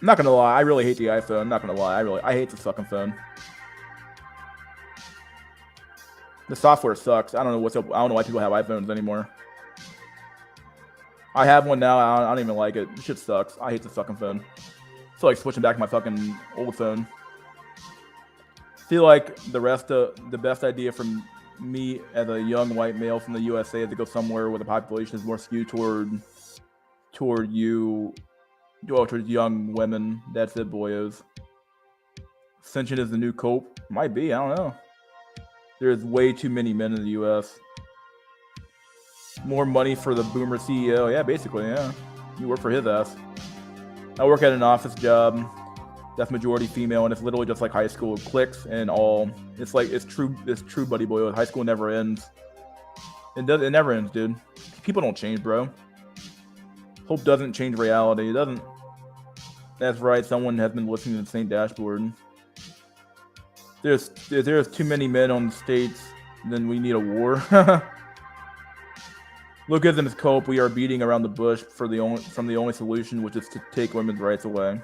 I'm not gonna lie, I really hate the iPhone. I'm not gonna lie, I hate this fucking phone. The software sucks. I don't know what's up. I don't know why people have iPhones anymore. I have one now. I don't even like it. This shit sucks. I hate this fucking phone. I feel like switching back to my fucking old phone. I feel like the best idea from me as a young white male from the USA is to go somewhere where the population is more skewed toward young women. That's it, boyos. Ascension is the new cope. Might be. I don't know. There's way too many men in the U.S. More money for the boomer CEO. Yeah, basically, yeah. You work for his ass. I work at an office job that's majority female, and it's literally just like high school. It clicks and all. It's like it's true, buddy boy. High school never ends. It never ends, dude. People don't change, bro. Hope doesn't change reality. It doesn't. That's right. Someone has been listening to the same dashboard. There's too many men on the states. Then we need a war. Look at them as cope. We are beating around the bush from the only solution, which is to take women's rights away.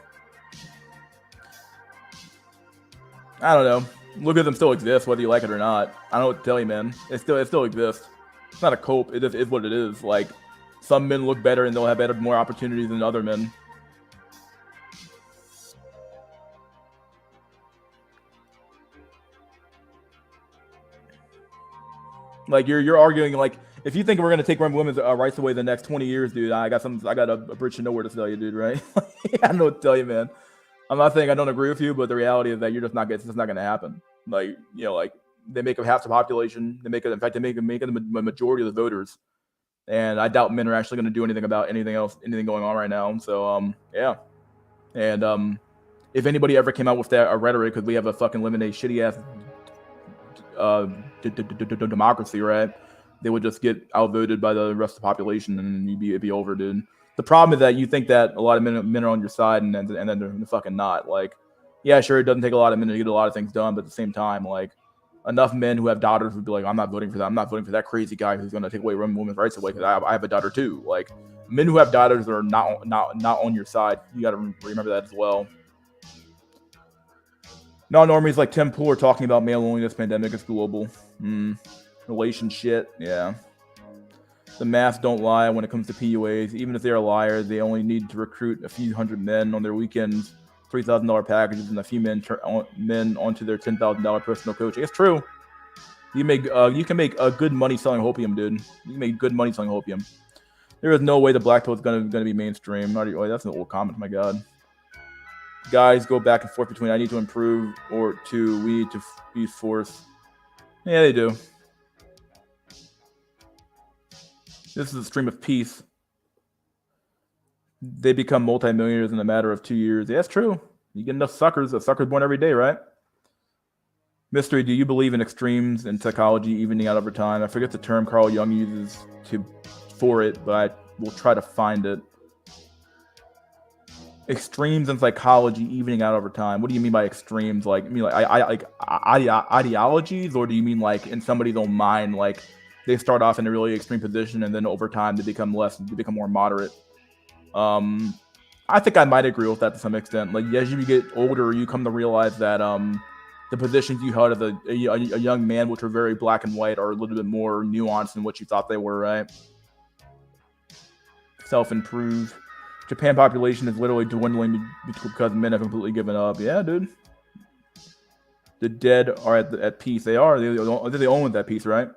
I don't know. Look at them still exist, whether you like it or not. I don't know what to tell you, man. It still exists. It's not a cope. It just is what it is. Like, some men look better and they'll have more opportunities than other men. Like you're arguing like if you think we're gonna take women's rights away the next 20 years, dude, I got a bridge to nowhere to tell you, dude. Right? I don't know what to tell you, man. I'm not saying I don't agree with you, but the reality is that it's just not gonna happen. Like like they make up half the population. They make it the majority of the voters, and I doubt men are actually gonna do anything about anything going on right now. So yeah, and if anybody ever came out with that rhetoric, because we have a fucking lemonade shitty ass democracy, right? They would just get outvoted by the rest of the population, and it'd be over, dude. The problem is that you think that a lot of men are on your side, and then they're fucking not. Like, yeah, sure, it doesn't take a lot of men to get a lot of things done, but at the same time, like, enough men who have daughters would be like, I'm not voting for that. I'm not voting for that crazy guy who's going to take away women's rights away because I have a daughter too. Like, men who have daughters are not on your side. You got to remember that as well. Non-normies like Tim Pool are talking about male loneliness pandemic is global. Relationship, yeah. The math don't lie when it comes to PUAs. Even if they're liars, they only need to recruit a few hundred men on their weekends, $3,000 packages, and a few men onto their $10,000 personal coaching. It's true. You can make good money selling hopium, dude. You can make good money selling hopium. There is no way the black pill is gonna be mainstream. Oh, that's an old comment. My God. Guys go back and forth between I need to improve or we need to be forced. Yeah, they do. This is a stream of peace. They become multimillionaires in a matter of 2 years. Yeah, that's true. You get enough suckers. A sucker's born every day, right? Mystery, do you believe in extremes in psychology evening out over time? I forget the term Carl Jung uses for it, but I will try to find it. Extremes in psychology evening out over time. What do you mean by extremes? Like, you mean like ideologies, or do you mean like in somebody's own mind, like they start off in a really extreme position and then over time they become more moderate? I think I might agree with that to some extent. Like, as you get older, you come to realize that the positions you held as a young man, which are very black and white, are a little bit more nuanced than what you thought they were, right? Self-improve. Japan population is literally dwindling because men have completely given up. Yeah, dude. The dead are at peace. They are. They're the only ones at peace, right?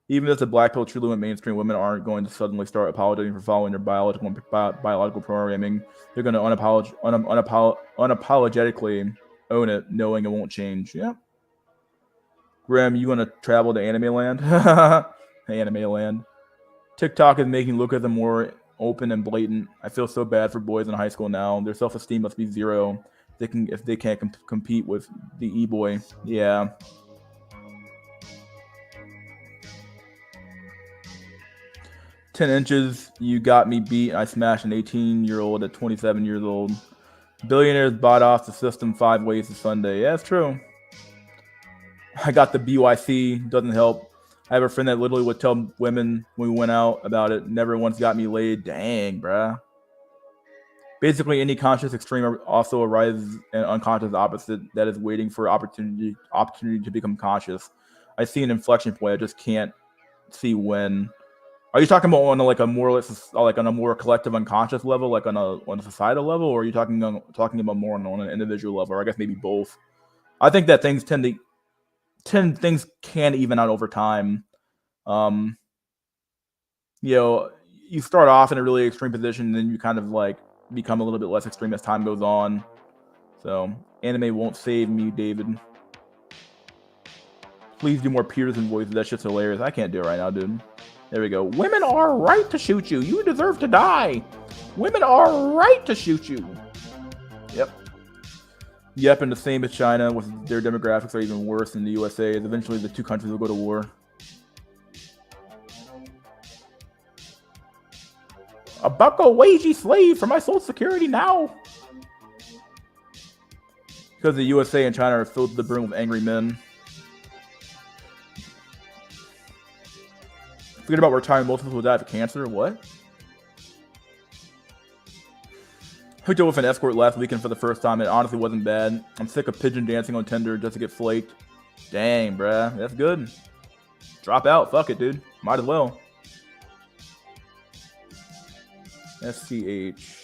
Even if the black pill truly went mainstream, women aren't going to suddenly start apologizing for following their biological programming. They're going to unapologetically own it, knowing it won't change. Yeah. Grim, you want to travel to anime land? Anime land. TikTok is making lookism more open and blatant. I feel so bad for boys in high school now. Their self-esteem must be zero. If they can't compete with the e-boy. Yeah. "10 inches, you got me beat. I smashed an 18-year-old at 27 years old. Billionaires bought off the system 5 ways to Sunday." Yeah, that's true. I got the BYC. Doesn't help. I have a friend that literally would tell women when we went out about it. Never once got me laid. Dang, bruh. Basically, any conscious extreme also arises an unconscious opposite that is waiting for opportunity to become conscious. I see an inflection point. I just can't see when. Are you talking about on like a more like on a more collective unconscious level, like on a societal level, or are you talking about more on an individual level, or I guess maybe both? I think that things things can even out over time. You start off in a really extreme position, and then you kind of like become a little bit less extreme as time goes on. So anime won't save me, David. Please do more Peterson voices. That shit's hilarious. I can't do it right now, dude. There we go. Women are right to shoot you. You deserve to die. Women are right to shoot you. Yep, and the same as China, with their demographics are even worse than the USA. Eventually, the two countries will go to war. A bucko wagey slave for my Social Security now. Because the USA and China are filled to the brim with angry men. Forget about retiring. Most people will die of cancer. What? Hooked up with an escort last weekend for the first time. It honestly wasn't bad. I'm sick of pigeon dancing on Tinder just to get flaked. Dang, bruh. That's good. Drop out. Fuck it, dude. Might as well. SCH.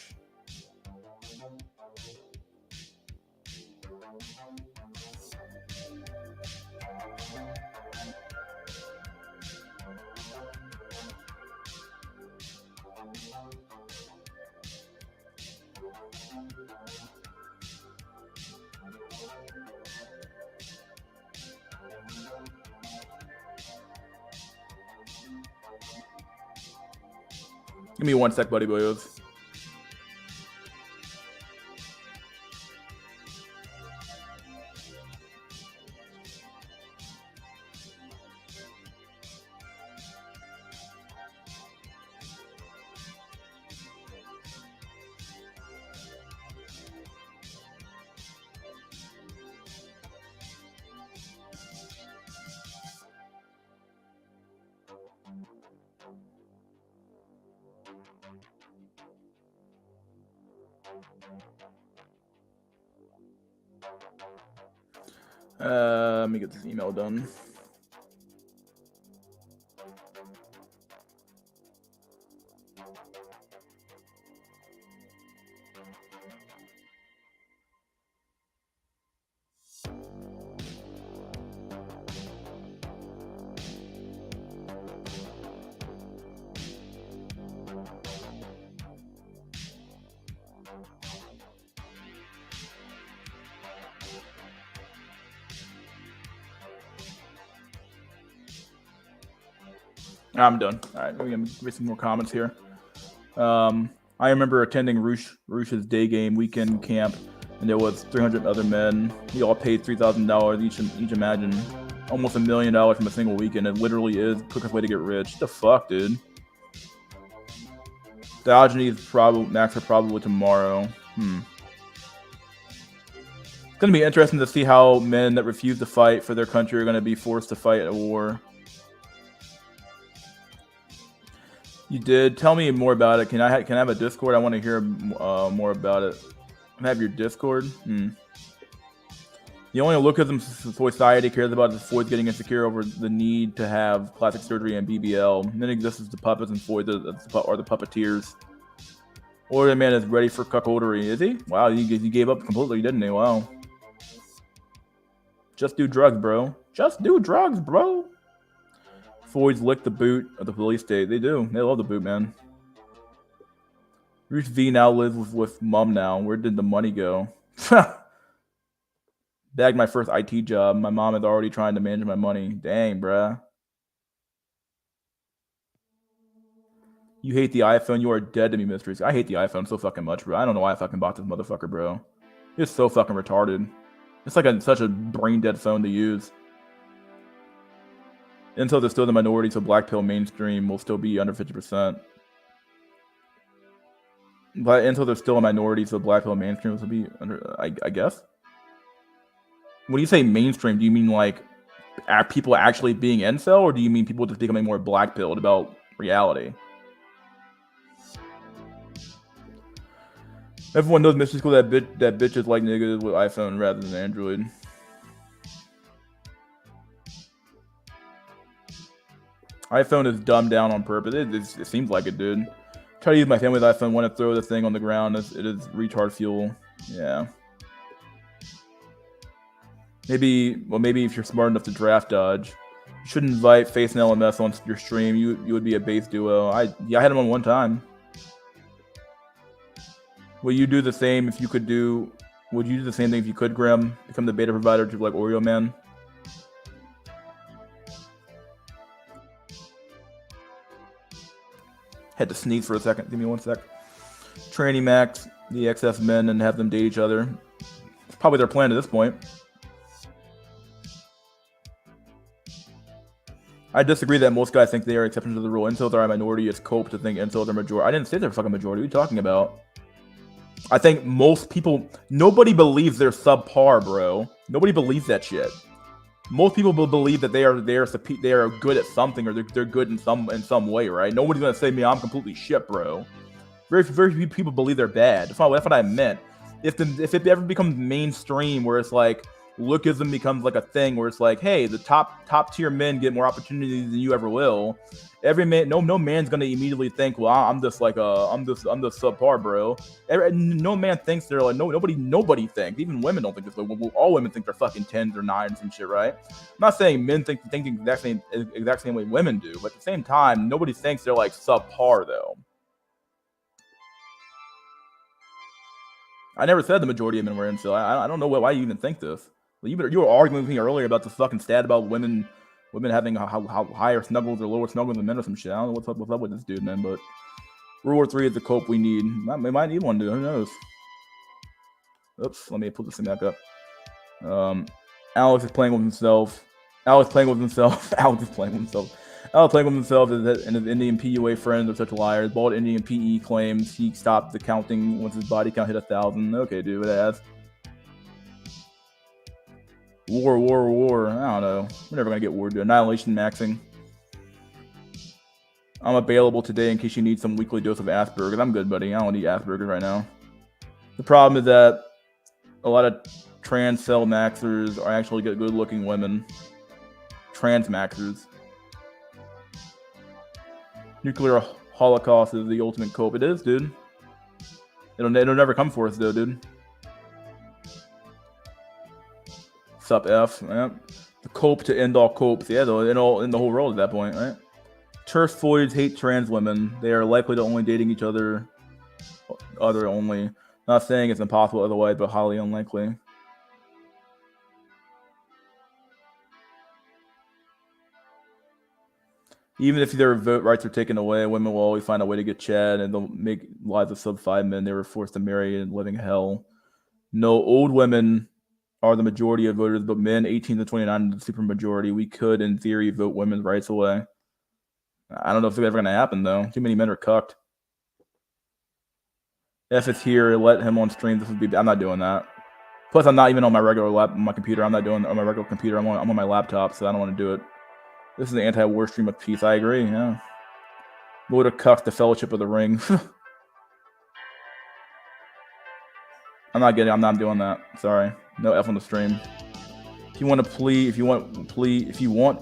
Give me one sec, buddy boyos. Let me get this email done. I'm done. All right, we're gonna get some more comments here. I remember attending Roosh's day game weekend camp, and there was 300 other men. We all paid $3,000 each. Imagine almost $1 million from a single weekend. It literally is the quickest way to get rich. What the fuck, dude? Diogenes Max are probably tomorrow. It's gonna be interesting to see how men that refuse to fight for their country are gonna be forced to fight a war. You did. Tell me more about it. Can I have a Discord? I want to hear more about it. Can I have your Discord? The only lookism society cares about is Floyd getting insecure over the need to have plastic surgery and BBL. And then exists the puppets and Floyd are the puppeteers. Or the man is ready for cuckoldery. Is he? Wow, he gave up completely, didn't he? Wow. Just do drugs, bro. Just do drugs, bro. Floyd's lick the boot of the police state. They do. They love the boot, man. Ruth V now lives with mom now. Where did the money go? Bagged my first IT job. My mom is already trying to manage my money. Dang, bruh. You hate the iPhone. You are dead to me, Mysteries. I hate the iPhone so fucking much, bro. I don't know why I fucking bought this motherfucker, bro. It's so fucking retarded. It's like such a brain-dead phone to use. Until they're still the minority, so black pill mainstream will still be under 50%. But until they're still a minority, so black pill mainstream will be under, I guess. When you say mainstream, do you mean like people actually being incel, or do you mean people just becoming more black pilled about reality? Everyone knows Mystery School that bitches like niggas with iPhone rather than Android. iPhone is dumbed down on purpose. It seems like it, dude. Try to use my family's iPhone. Want to throw the thing on the ground? It is retard fuel. Yeah. Maybe if you're smart enough to draft dodge, you should invite Face and LMS on your stream. You would be a base duo. I had him on one time. Will you do the same if you could do? Would you do the same thing if you could, Grim? Become the beta provider to like Oreo Man? Had to sneeze for a second. Give me one sec. Tranny Max, the XF men, and have them date each other. It's probably their plan at this point. I disagree that most guys think they are exceptions to the rule. Incels are a minority. It's cope to think incels are majority. I didn't say they're fucking majority. What are you talking about? I think most people, nobody believes they're subpar, bro. Nobody believes that shit. Most people believe that they are good at something, or they're good in some way, right? Nobody's gonna say me, I'm completely shit, bro. Very few people believe they're bad. That's what I meant. If it ever becomes mainstream, where it's like lookism becomes like a thing, where it's like, hey, the top tier men get more opportunities than you ever will. Every man, no man's gonna immediately think, well, I'm just subpar, bro. No man thinks they're like nobody thinks. Even women don't think this way. All women think they're fucking 10s or 9s and shit, right? I'm not saying men think the exact same way women do, but at the same time, nobody thinks they're like subpar though. I never said the majority of men were incel. I don't know why you even think this. You were arguing with me earlier about the fucking stat about women having how higher snuggles or lower snuggles than men or some shit. I don't know what's up with this dude, man. But World War 3 is the cope we need. We might need one, dude. Who knows? Oops. Let me put this thing back up. Alex is playing with himself. Alex is playing with himself and his Indian PUA friends are such liars. Bald Indian PE claims he stopped the counting once his body count hit 1,000. Okay, dude, what ass. War. I don't know. We're never gonna get war, dude. Annihilation maxing. I'm available today in case you need some weekly dose of Asperger's. I'm good, buddy. I don't need Asperger's right now. The problem is that a lot of trans cell maxers are actually good-looking women. Trans maxers. Nuclear holocaust is the ultimate cope. It is, dude. It'll never come for us, though, dude. Sup, F. Yeah. The cope to end all copes. Yeah, though, in the whole world at that point, right? Turf Floyds hate trans women. They are likely to only dating each other only. Not saying it's impossible otherwise, but highly unlikely. Even if their vote rights are taken away, women will always find a way to get Chad, and they'll make lives of sub-5 men they were forced to marry in living hell. No, old women are the majority of voters, but men 18 to 29 are the supermajority. We could, in theory, vote women's rights away. I don't know if it's ever going to happen, though. Too many men are cucked. If it's here, let him on stream. This would be. I'm not doing that. Plus, I'm not even on my regular my computer. I'm not doing it on my regular computer. I'm on my laptop, so I don't want to do it. This is an anti-war stream of peace. I agree. Yeah. Would have cucked the Fellowship of the Ring. I'm not doing that. Sorry. No F on the stream. If you want,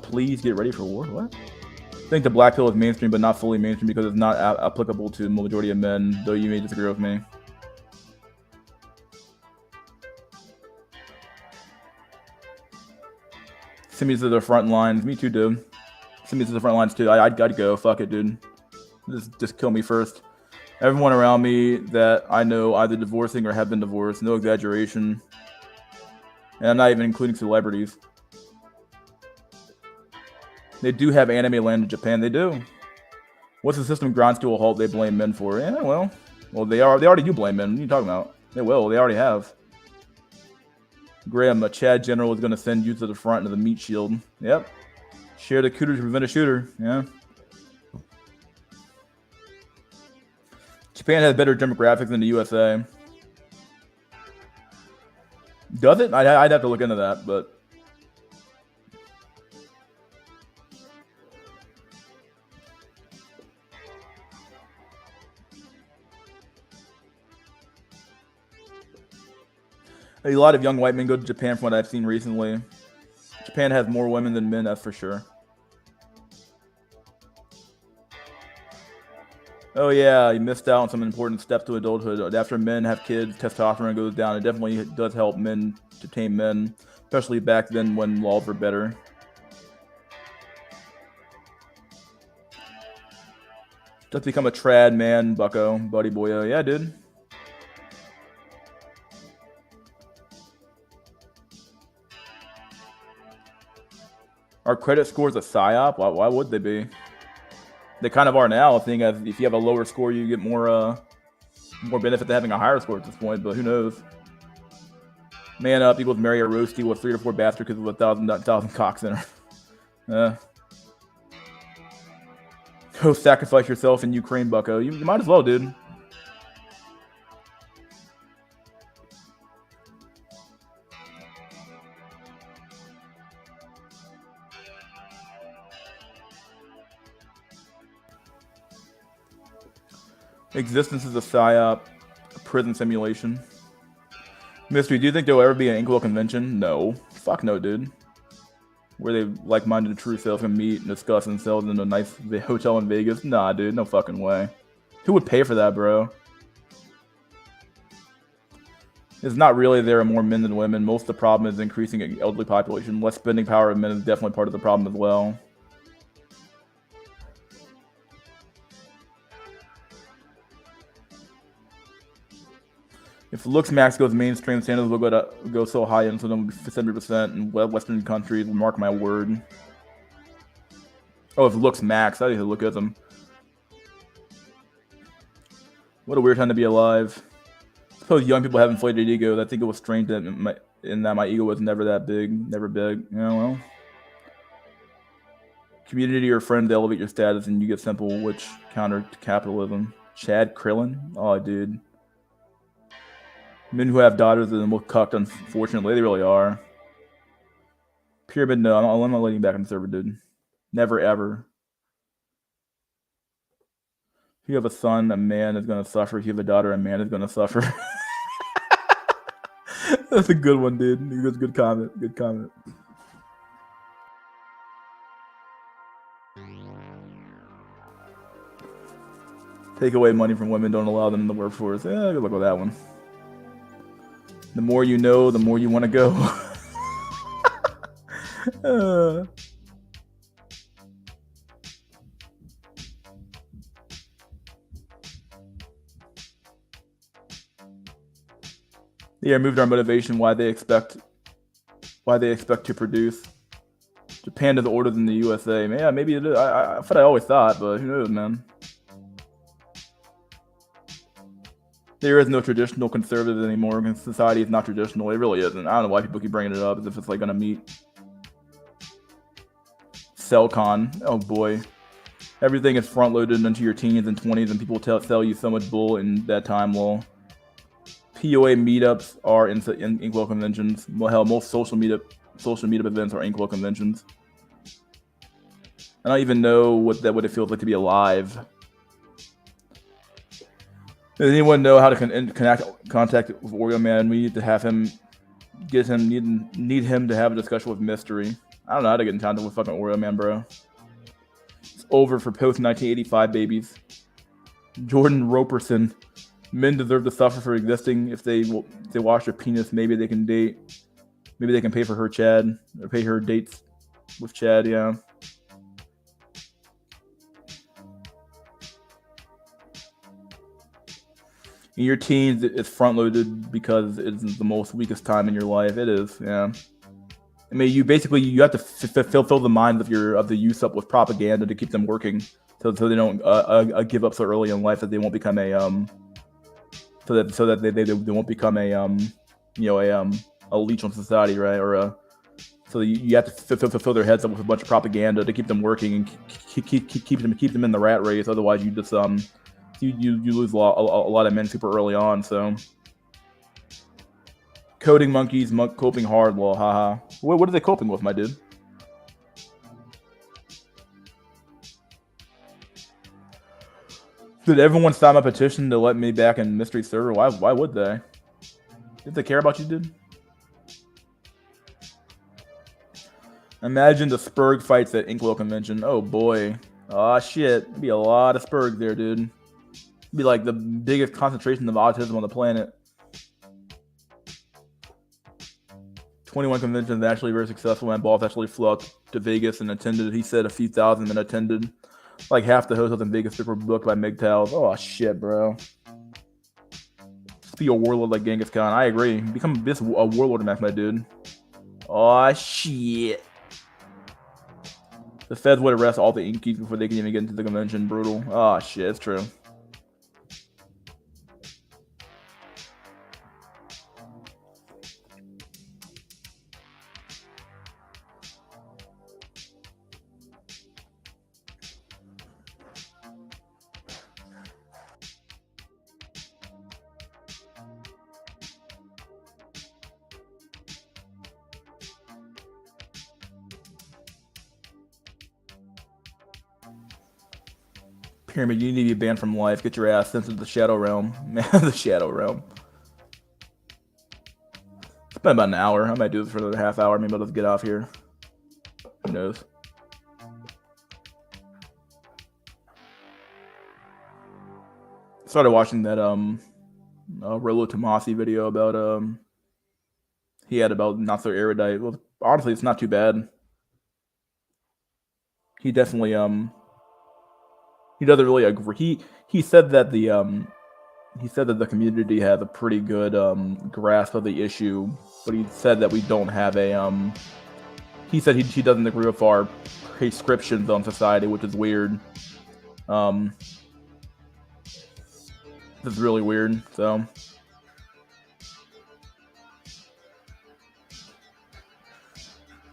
please get ready for war. What? I think the black pill is mainstream, but not fully mainstream because it's not applicable to the majority of men, though you may disagree with me. Send me to the front lines. Me too, dude. Send me to the front lines too. I'd go. Fuck it, dude. Just kill me first. Everyone around me that I know either divorcing or have been divorced. No exaggeration. And I'm not even including celebrities. They do have anime land in Japan. They do. Once the system grinds to a halt, they blame men for it. Yeah, well, they already do blame men. What are you talking about? They will. They already have. Graham, a Chad general is going to send you to the front of the meat shield. Yep. Share the cooter to prevent a shooter. Yeah. Japan has better demographics than the USA. Does it? I'd have to look into that, but... A lot of young white men go to Japan from what I've seen recently. Japan has more women than men, that's for sure. Oh yeah, you missed out on some important steps to adulthood. After men have kids, testosterone goes down. It definitely does help men to tame men, especially back then when laws were better. Just become a trad man, bucko, buddy boyo. Yeah, dude. Are credit scores a psyop? Why would they be? They kind of are now. I think if you have a lower score, you get more benefit to having a higher score at this point. But who knows? Man up equals marry a roasty with 3 to 4 bastards because of 1,000 cocks in her. Go sacrifice yourself in Ukraine, bucko. You might as well, dude. Existence is a psyop, a prison simulation. Mystery, do you think there will ever be an Inkwell convention? No. Fuck no, dude. Where they like-minded true selves can meet and discuss themselves in a nice hotel in Vegas? Nah, dude, no fucking way. Who would pay for that, bro? It's not really there are more men than women. Most of the problem is increasing elderly population. Less spending power of men is definitely part of the problem as well. If looks max goes mainstream, standards will go so high into them 70% in Western countries. Mark my word. Oh, if looks max, I need to look at them. What a weird time to be alive. I suppose young people have inflated egos. I think it was strange that my ego was never that big, never big. Yeah, well. Community or friends elevate your status, and you get simple, which counter to capitalism. Chad Krillin? Oh, dude. Men who have daughters are the most cucked, unfortunately. They really are. Pyramid, no. I'm not letting you back on the server, dude. Never, ever. If you have a son, a man is going to suffer. If you have a daughter, a man is going to suffer. That's a good one, dude. That's a good comment. Good comment. Take away money from women. Don't allow them in the workforce. Yeah, good luck with that one. The more you know, the more you want to go. They removed our motivation. Why they expect to produce. Japan does order than the USA. Yeah, maybe it is. I always thought, but who knows, man. There is no traditional conservative anymore. Society is not traditional. It really isn't. I don't know why people keep bringing it up as if it's like gonna meet. CellCon. Oh boy. Everything is front-loaded into your teens and 20s, and people sell you so much bull in that time. Well, POA meetups are in Inkwell conventions. Well, hell, most social meetup events are Inkwell conventions. I don't even know what it feels like to be alive. Does anyone know how to contact with Oreo Man? We need to have him need him to have a discussion with Mystery. I don't know how to get in contact with fucking Oreo Man, bro. It's over for post 1985 babies. Jordan Roperson. Men deserve to suffer for existing. If they wash their penis, maybe they can date. Maybe they can pay for her Chad or pay her dates with Chad. Yeah. In your teens, it's front loaded because it's the most weakest time in your life. It is, yeah. I mean, you have to fill the minds of the youth up with propaganda to keep them working, so they don't give up so early in life that they won't become a so that they won't become a leech on society, right? Or so you have to fill their heads up with a bunch of propaganda to keep them working and keep them in the rat race. Otherwise, you just you lose a lot of men super early on. So coding monkeys coping hard. Well, haha. What are they coping with, my dude? Did everyone sign my petition to let me back in mystery server? Why would they? Did they care about you, dude? Imagine the Spurg fights at Inklo convention. Oh boy. Oh shit. There'd be a lot of Spurg there, dude. It'd be like the biggest concentration of autism on the planet. 21 conventions actually very successful. My boss actually flew out to Vegas and attended. He said a few thousand men attended. Like half the hotels in Vegas were booked by MGTOWs. Oh shit, bro. Just be a warlord like Genghis Khan. I agree. Become a warlord, my dude. Oh shit. The feds would arrest all the Inkies before they can even get into the convention. Brutal. Oh shit, it's true. Pyramid, you need to be banned from life. Get your ass sent to the Shadow Realm. Man, the Shadow Realm. It's been about an hour. I might do this for another half hour. Maybe I'll just get off here. Who knows? Started watching that Rolo Tomasi video about he had about not so erudite. Well, honestly, it's not too bad. He definitely he doesn't really agree. He said that the community has a pretty good grasp of the issue, but he said that we don't have a he said he doesn't agree with our prescriptions on society, which is weird. This is really weird. So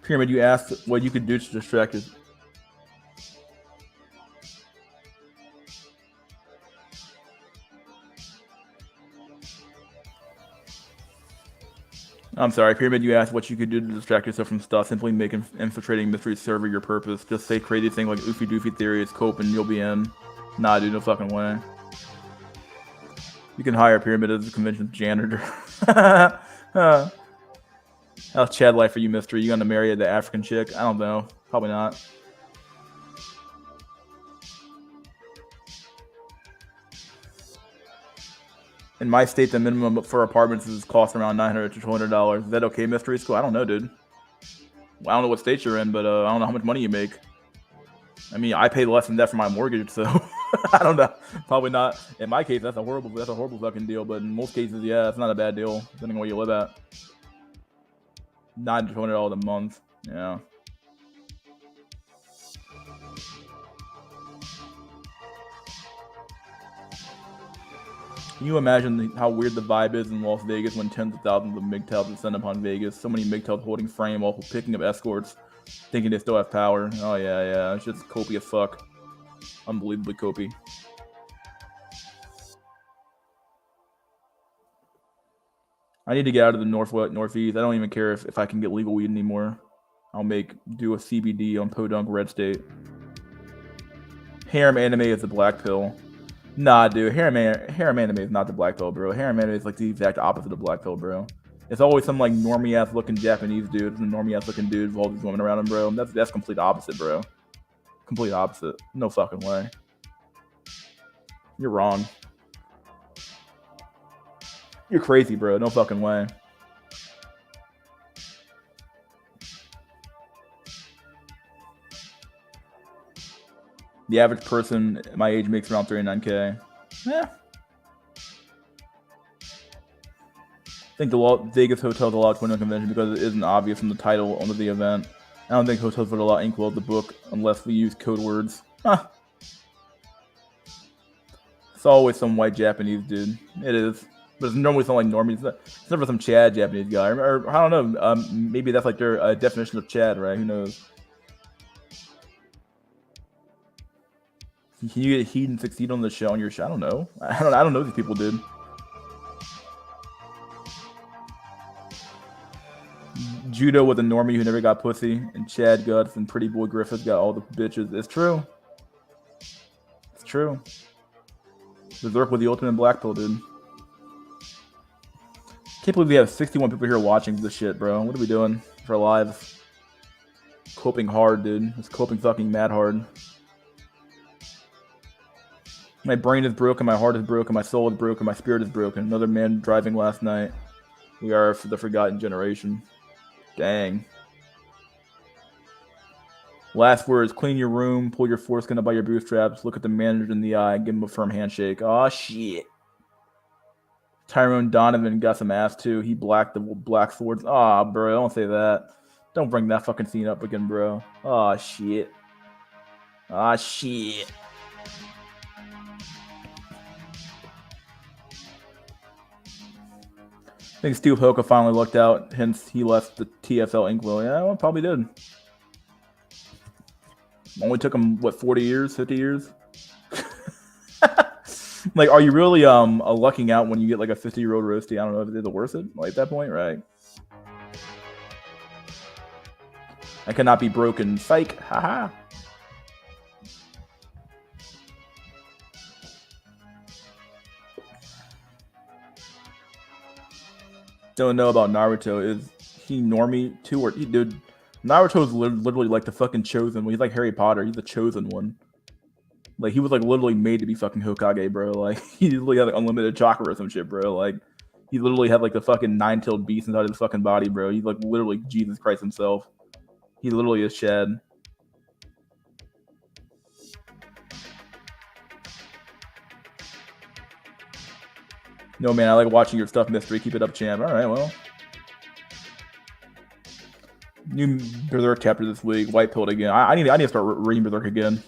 Pyramid, you asked what you could do to distract us. I'm sorry, Pyramid, you asked what you could do to distract yourself from stuff. Simply make infiltrating mystery server your purpose. Just say crazy thing like oofy doofy theories, cope, and you'll be in. Nah, dude, no fucking way. You can hire Pyramid as a convention janitor. How's Chad life for you, Mystery? You gonna marry the African chick? I don't know. Probably not. In my state, the minimum for apartments is cost around $900 to $200. Is that okay, Mystery School? I don't know, dude. I don't know what state you're in, but I don't know how much money you make. I mean, I pay less than that for my mortgage, so I don't know. Probably not. In my case, that's a horrible fucking deal. But in most cases, yeah, it's not a bad deal, depending on where you live at. $900 to $200 a month. Yeah. Can you imagine how weird the vibe is in Las Vegas when tens of thousands of MGTOWs descend upon Vegas? So many MGTOWs holding frame while picking up escorts, thinking they still have power. Oh yeah. It's just copy as fuck. Unbelievably copy. I need to get out of the northeast. I don't even care if I can get legal weed anymore. I'll do a CBD on Podunk Red State. Harem anime is the black pill. Nah, dude, harem anime is not the black pill, bro. Harem anime is like the exact opposite of black pill, bro. It's always some like normie ass looking Japanese dude and normie ass looking dude with all these women around him, bro. That's complete opposite, bro. Complete opposite. No fucking way. You're wrong. You're crazy, bro. No fucking way. The average person my age makes around $39K. Yeah. think the Vegas hotels allow 21 convention because it isn't obvious from the title under the event. I don't think hotels would allow inkwell the book unless we use code words. Huh. It's always some white Japanese dude. It is. But it's normally some like normies. It's never some Chad Japanese guy. Or I don't know. Maybe that's like their definition of Chad, right? Who knows? Can you get heat and succeed on the show on your show? I don't know. I don't know these people, dude. Judo with a normie who never got pussy, and Chad Guts and Pretty Boy Griffith got all the bitches. It's true. It's true. Berserk with the ultimate black pill, dude. Can't believe we have 61 people here watching this shit, bro. What are we doing for live? Coping hard, dude. It's coping fucking mad hard. My brain is broken, my heart is broken, my soul is broken, my spirit is broken. Another man driving last night. We are the forgotten generation. Dang. Last words, clean your room, pull your foreskin up by your bootstraps, look at the manager in the eye, and give him a firm handshake. Aw, shit. Tyrone Donovan got some ass, too. He blacked the black swords. Aw, bro, don't say that. Don't bring that fucking scene up again, bro. Aw, shit. Aw, shit. I think Steve Hoka finally looked out, hence he left the TFL Inkwell. Yeah, well, probably did. Only took him, what, 40 years, 50 years? Like, are you really lucking out when you get like a 50-year-old roasty? I don't know if it's worth it, like at that point, right? I cannot be broken. Psych. Haha. Don't know about Naruto. Is he normie too, or dude? Naruto is literally like the fucking chosen one. He's like Harry Potter. He's the chosen one. Like he was like literally made to be fucking Hokage, bro. Like he literally had like unlimited chakra or some shit, bro. Like he literally had like the fucking nine-tailed beast inside his fucking body, bro. He's like literally Jesus Christ himself. He literally is Chad. No, man, I like watching your stuff, Mystery. Keep it up, champ. All right, well. New Berserk chapter this week. White pilled again. I need to start reading Berserk again.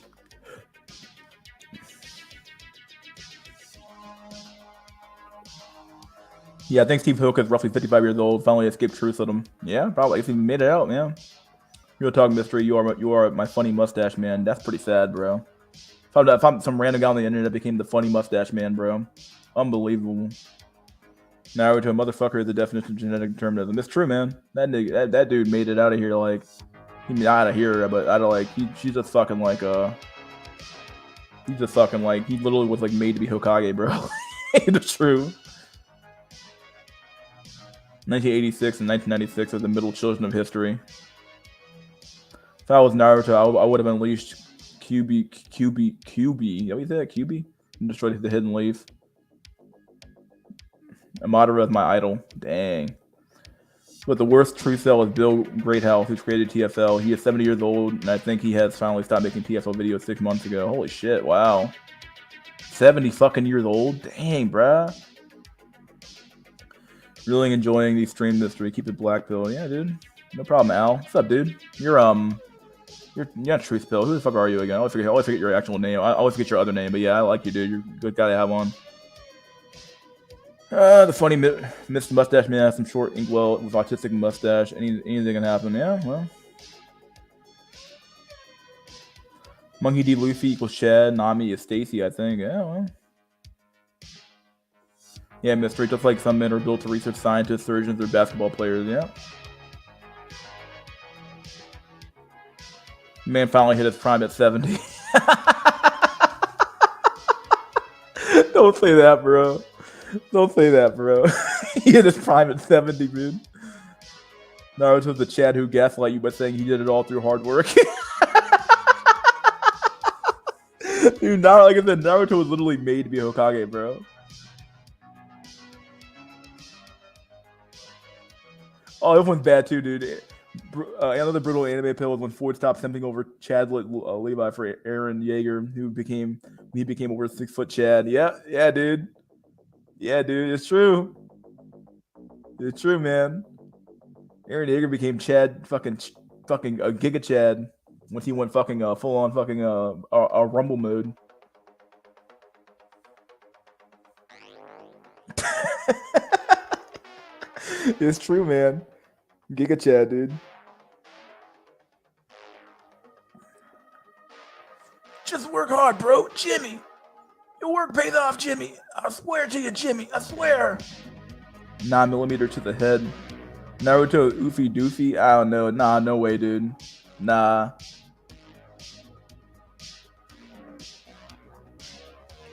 Yeah, I think Steve Hook is roughly 55 years old. Finally escaped Jerusalem. Yeah, probably. If he made it out, man. Real talk, Mystery. You are my funny mustache man. That's pretty sad, bro. If I'm some random guy on the internet became the funny mustache man, bro. Unbelievable. Naruto, motherfucker, is the definition of genetic determinism. It's true, man. That nigga, that dude made it out of here like, he made out of here, but out of like, she's just fucking like, he's just fucking like, he literally was like made to be Hokage, bro. It's true. 1986 and 1996 are the middle children of history. If I was Naruto, I would have unleashed QB. You know what you said? QB? And destroyed the hidden leaf. Amadara is my idol. Dang. But the worst true cell is Bill Greathouse, who created TFL. He is 70 years old, and I think he has finally stopped making TFL videos 6 months ago. Holy shit, wow. 70 fucking years old? Dang, bruh. Really enjoying the stream Mystery. Keep it black pill. Yeah, dude. No problem, Al. What's up, dude? You're not Truth Pill. Who the fuck are you again? I always forget your actual name. I always forget your other name, but yeah, I like you, dude. You're a good guy to have on. The funny Mr. Mustache Man has some short inkwell with autistic mustache. Anything can happen. Yeah, well. Monkey D. Luffy equals Chad. Nami is Stacy, I think. Yeah, well. Yeah, Mystery. Just like some men are built to research scientists, surgeons, or basketball players. Yeah. Man finally hit his prime at 70. Don't say that, bro. Don't say that, bro. He hit his prime at 70, dude. Naruto's the Chad who gaslight you by saying he did it all through hard work. Dude, like I said, Naruto was literally made to be Hokage, bro. Oh, this one's bad too, dude. Another brutal anime pill was when Ford stopped simping over Chad Levi for Aaron Yeager, who became over 6 foot Chad. Yeah, dude. Yeah, dude, it's true. It's true, man. Aaron Yeager became Chad, fucking Giga Chad, once he went fucking full on fucking Rumble mode. It's true, man. Giga Chad, dude. Just work hard, bro. Jimmy. Your work pays off, Jimmy. I swear to you, Jimmy. I swear. 9mm to the head. Naruto oofy doofy. I don't know. Nah, no way, dude. Nah.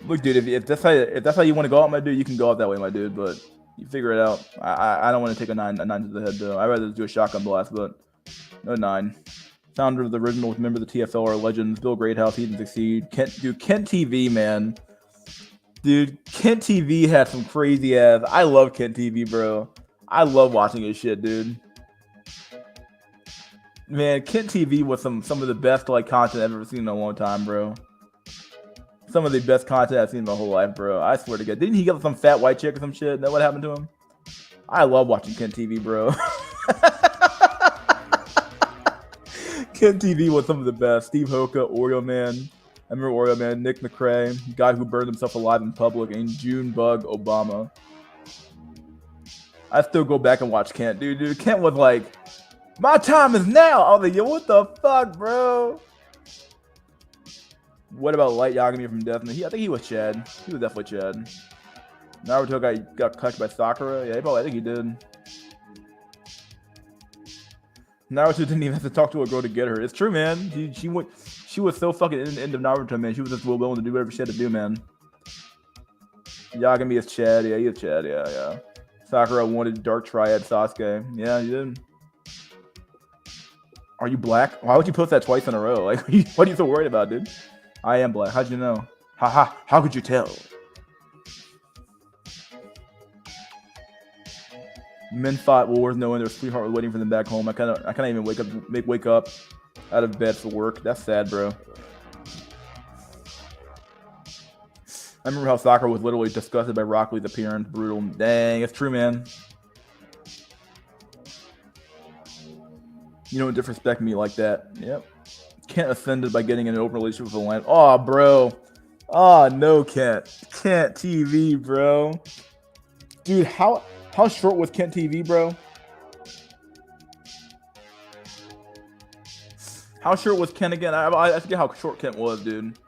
Look, dude, if that's how you want to go out, my dude, you can go out that way, my dude. But you figure it out. I don't want to take a nine to the head though. I'd rather do a shotgun blast, but no 9. Founder of the original, member of the TFL, our legends, Bill Greathouse, he didn't succeed. Kent TV, man. Dude, Kent TV had some crazy ass. I love Kent TV, bro. I love watching his shit, dude. Man, Kent TV was some of the best like content I've ever seen in a long time, bro. Some of the best content I've seen in my whole life, bro. I swear to God. Didn't he get some fat white chick or some shit? Is that what happened to him? I love watching Kent TV, bro. Kent TV was some of the best. Steve Hoka, Oreo Man. I remember Oreo Man, Nick McRae, guy who burned himself alive in public, and Junebug Obama. I still go back and watch Kent, dude. Kent was like, my time is now. I was like, yo, what the fuck, bro? What about Light Yagami from Death Note? I think he was Chad. He was definitely Chad. Naruto got cut by Sakura. Yeah, I think he did. Naruto didn't even have to talk to a girl to get her. It's true, man. She was so fucking into Naruto, man. She was just willing to do whatever she had to do, man. Yagami is Chad. Yeah, he is Chad. Yeah. Sakura wanted Dark Triad Sasuke. Yeah, he did. Are you black? Why would you post that twice in a row? Like, what are you so worried about, dude? I am black. How'd you know? How could you tell? Men fought wars knowing their sweetheart was waiting for them back home. I can't even wake up out of bed for work. That's sad, bro. I remember how Sakura was literally disgusted by Rock Lee's appearance. Brutal. Dang, it's true, man. You don't disrespect me like that. Yep. Kent offended by getting in an open relationship with a land. Oh, bro. Oh, no, Kent. Kent TV, bro. Dude, how short was Kent TV, bro? How short was Kent again? I forget how short Kent was, dude.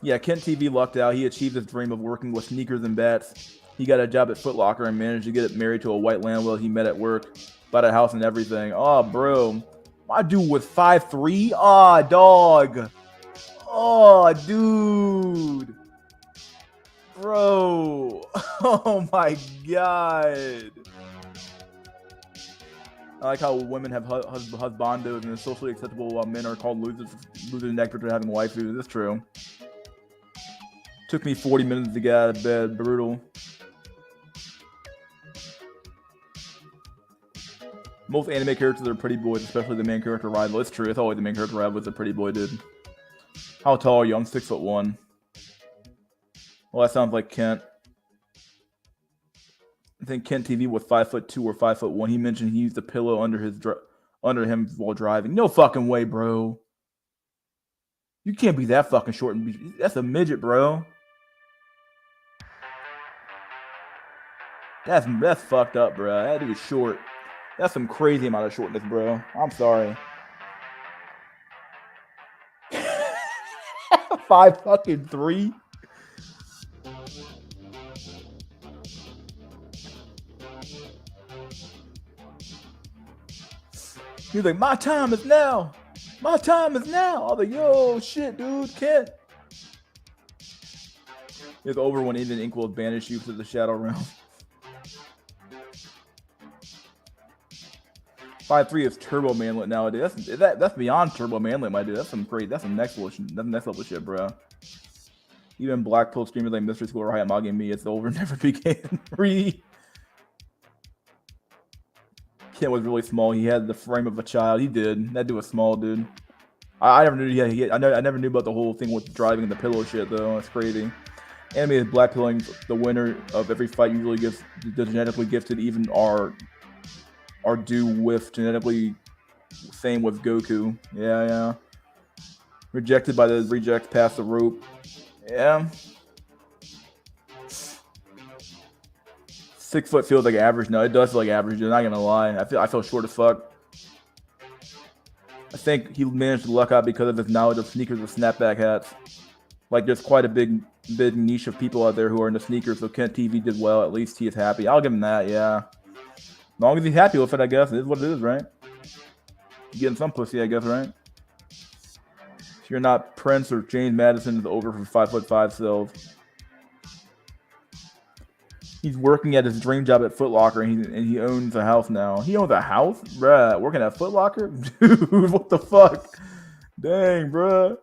Yeah, Kent TV lucked out. He achieved his dream of working with sneakers and bats. He got a job at Foot Locker and managed to get married to a white landlord he met at work. Bought a house and everything. Oh, bro. My dude was 5'3". Oh, dog. Oh, dude. Bro. Oh, my God. I like how women have husbandos and it's socially acceptable while men are called losers nectar to having waifus. That's true. Took me 40 minutes to get out of bed. Brutal. Most anime characters are pretty boys, especially the main character rival. It's true. It's always the main character rival is a pretty boy, dude. How tall are you? I'm 6'1". Well, that sounds like Kent. I think Kent TV was 5'2" or 5'1". He mentioned he used a pillow under him while driving. No fucking way, bro. You can't be that fucking short. That's a midget, bro. That's fucked up, bro. That dude is short. That's some crazy amount of shortness, bro. I'm sorry. 5'3". He's like, my time is now. My time is now. I was like, yo, shit, dude, Kent. It's over when even ink will banish you to the shadow realm. 5'3" is turbo manlet nowadays. That's beyond turbo manlet, my dude. That's some crazy. That's some next level shit, bro. Even Blackpool streamers like Mystery School or Hayamagi and me, it's over. Never began. Kent was really small. He had the frame of a child. He did. That dude was small, dude. I never knew. I never knew about the whole thing with driving and the pillow shit though. That's crazy. Animated black pilling, the winner of every fight usually gets the genetically gifted, even are due with genetically same with Goku. Yeah. Rejected by the reject past the rope. Yeah. 6 foot feels like average. No, it does feel like average. I'm not gonna lie. I feel short as fuck. I think he managed to luck out because of his knowledge of sneakers with snapback hats. Like, there's quite a big niche of people out there who are into sneakers, so Kent TV did well. At least he is happy. I'll give him that, yeah. As long as he's happy with it, I guess. It is what it is, right? You're getting some pussy, I guess, right? If you're not Prince or James Madison, is over for 5'5" sales. He's working at his dream job at Foot Locker, and he owns a house now. He owns a house? Bruh, working at Foot Locker? Dude, what the fuck? Dang, bruh.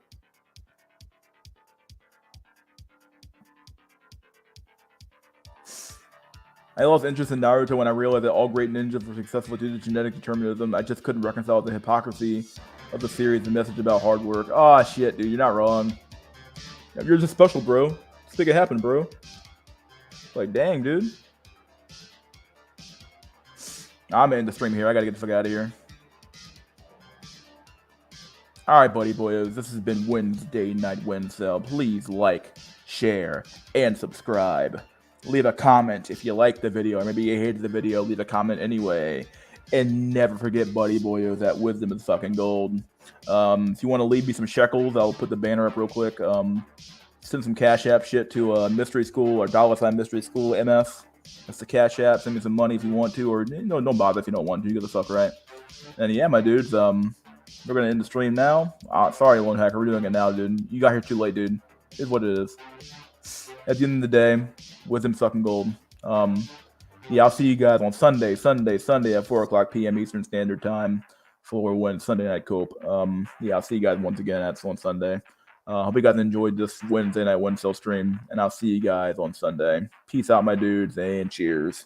I lost interest in Naruto when I realized that all great ninjas were successful due to genetic determinism. I just couldn't reconcile the hypocrisy of the series and message about hard work. Oh, shit, dude, you're not wrong. You're just special, bro. Just make it happen, bro. Like, dang, dude. I'm in the stream here. I gotta get the fuck out of here. Alright, buddy boyos. This has been Wednesday Night WINsel. Please like, share, and subscribe. Leave a comment if you like the video, or maybe you hated the video. Leave a comment anyway. And never forget, buddy boyos, that wisdom is fucking gold. If you want to leave me some shekels, I'll put the banner up real quick. Send some Cash App shit to Mystery School or $MysterySchoolMS. That's the Cash App. Send me some money if you want to, or don't bother if you don't want to. You get the fuck right. And yeah, my dudes, we're gonna end the stream now. Sorry, Lone Hacker, we're doing it now, dude. You got here too late, dude. It's what it is. At the end of the day, wisdom sucking gold. Yeah, I'll see you guys on Sunday at 4 o'clock p.m. Eastern Standard Time for Sunday Night Cope. Yeah, I'll see you guys once again. That's on Sunday. Hope you guys enjoyed this Wednesday Night WINsel stream, and I'll see you guys on Sunday. Peace out, my dudes, and cheers.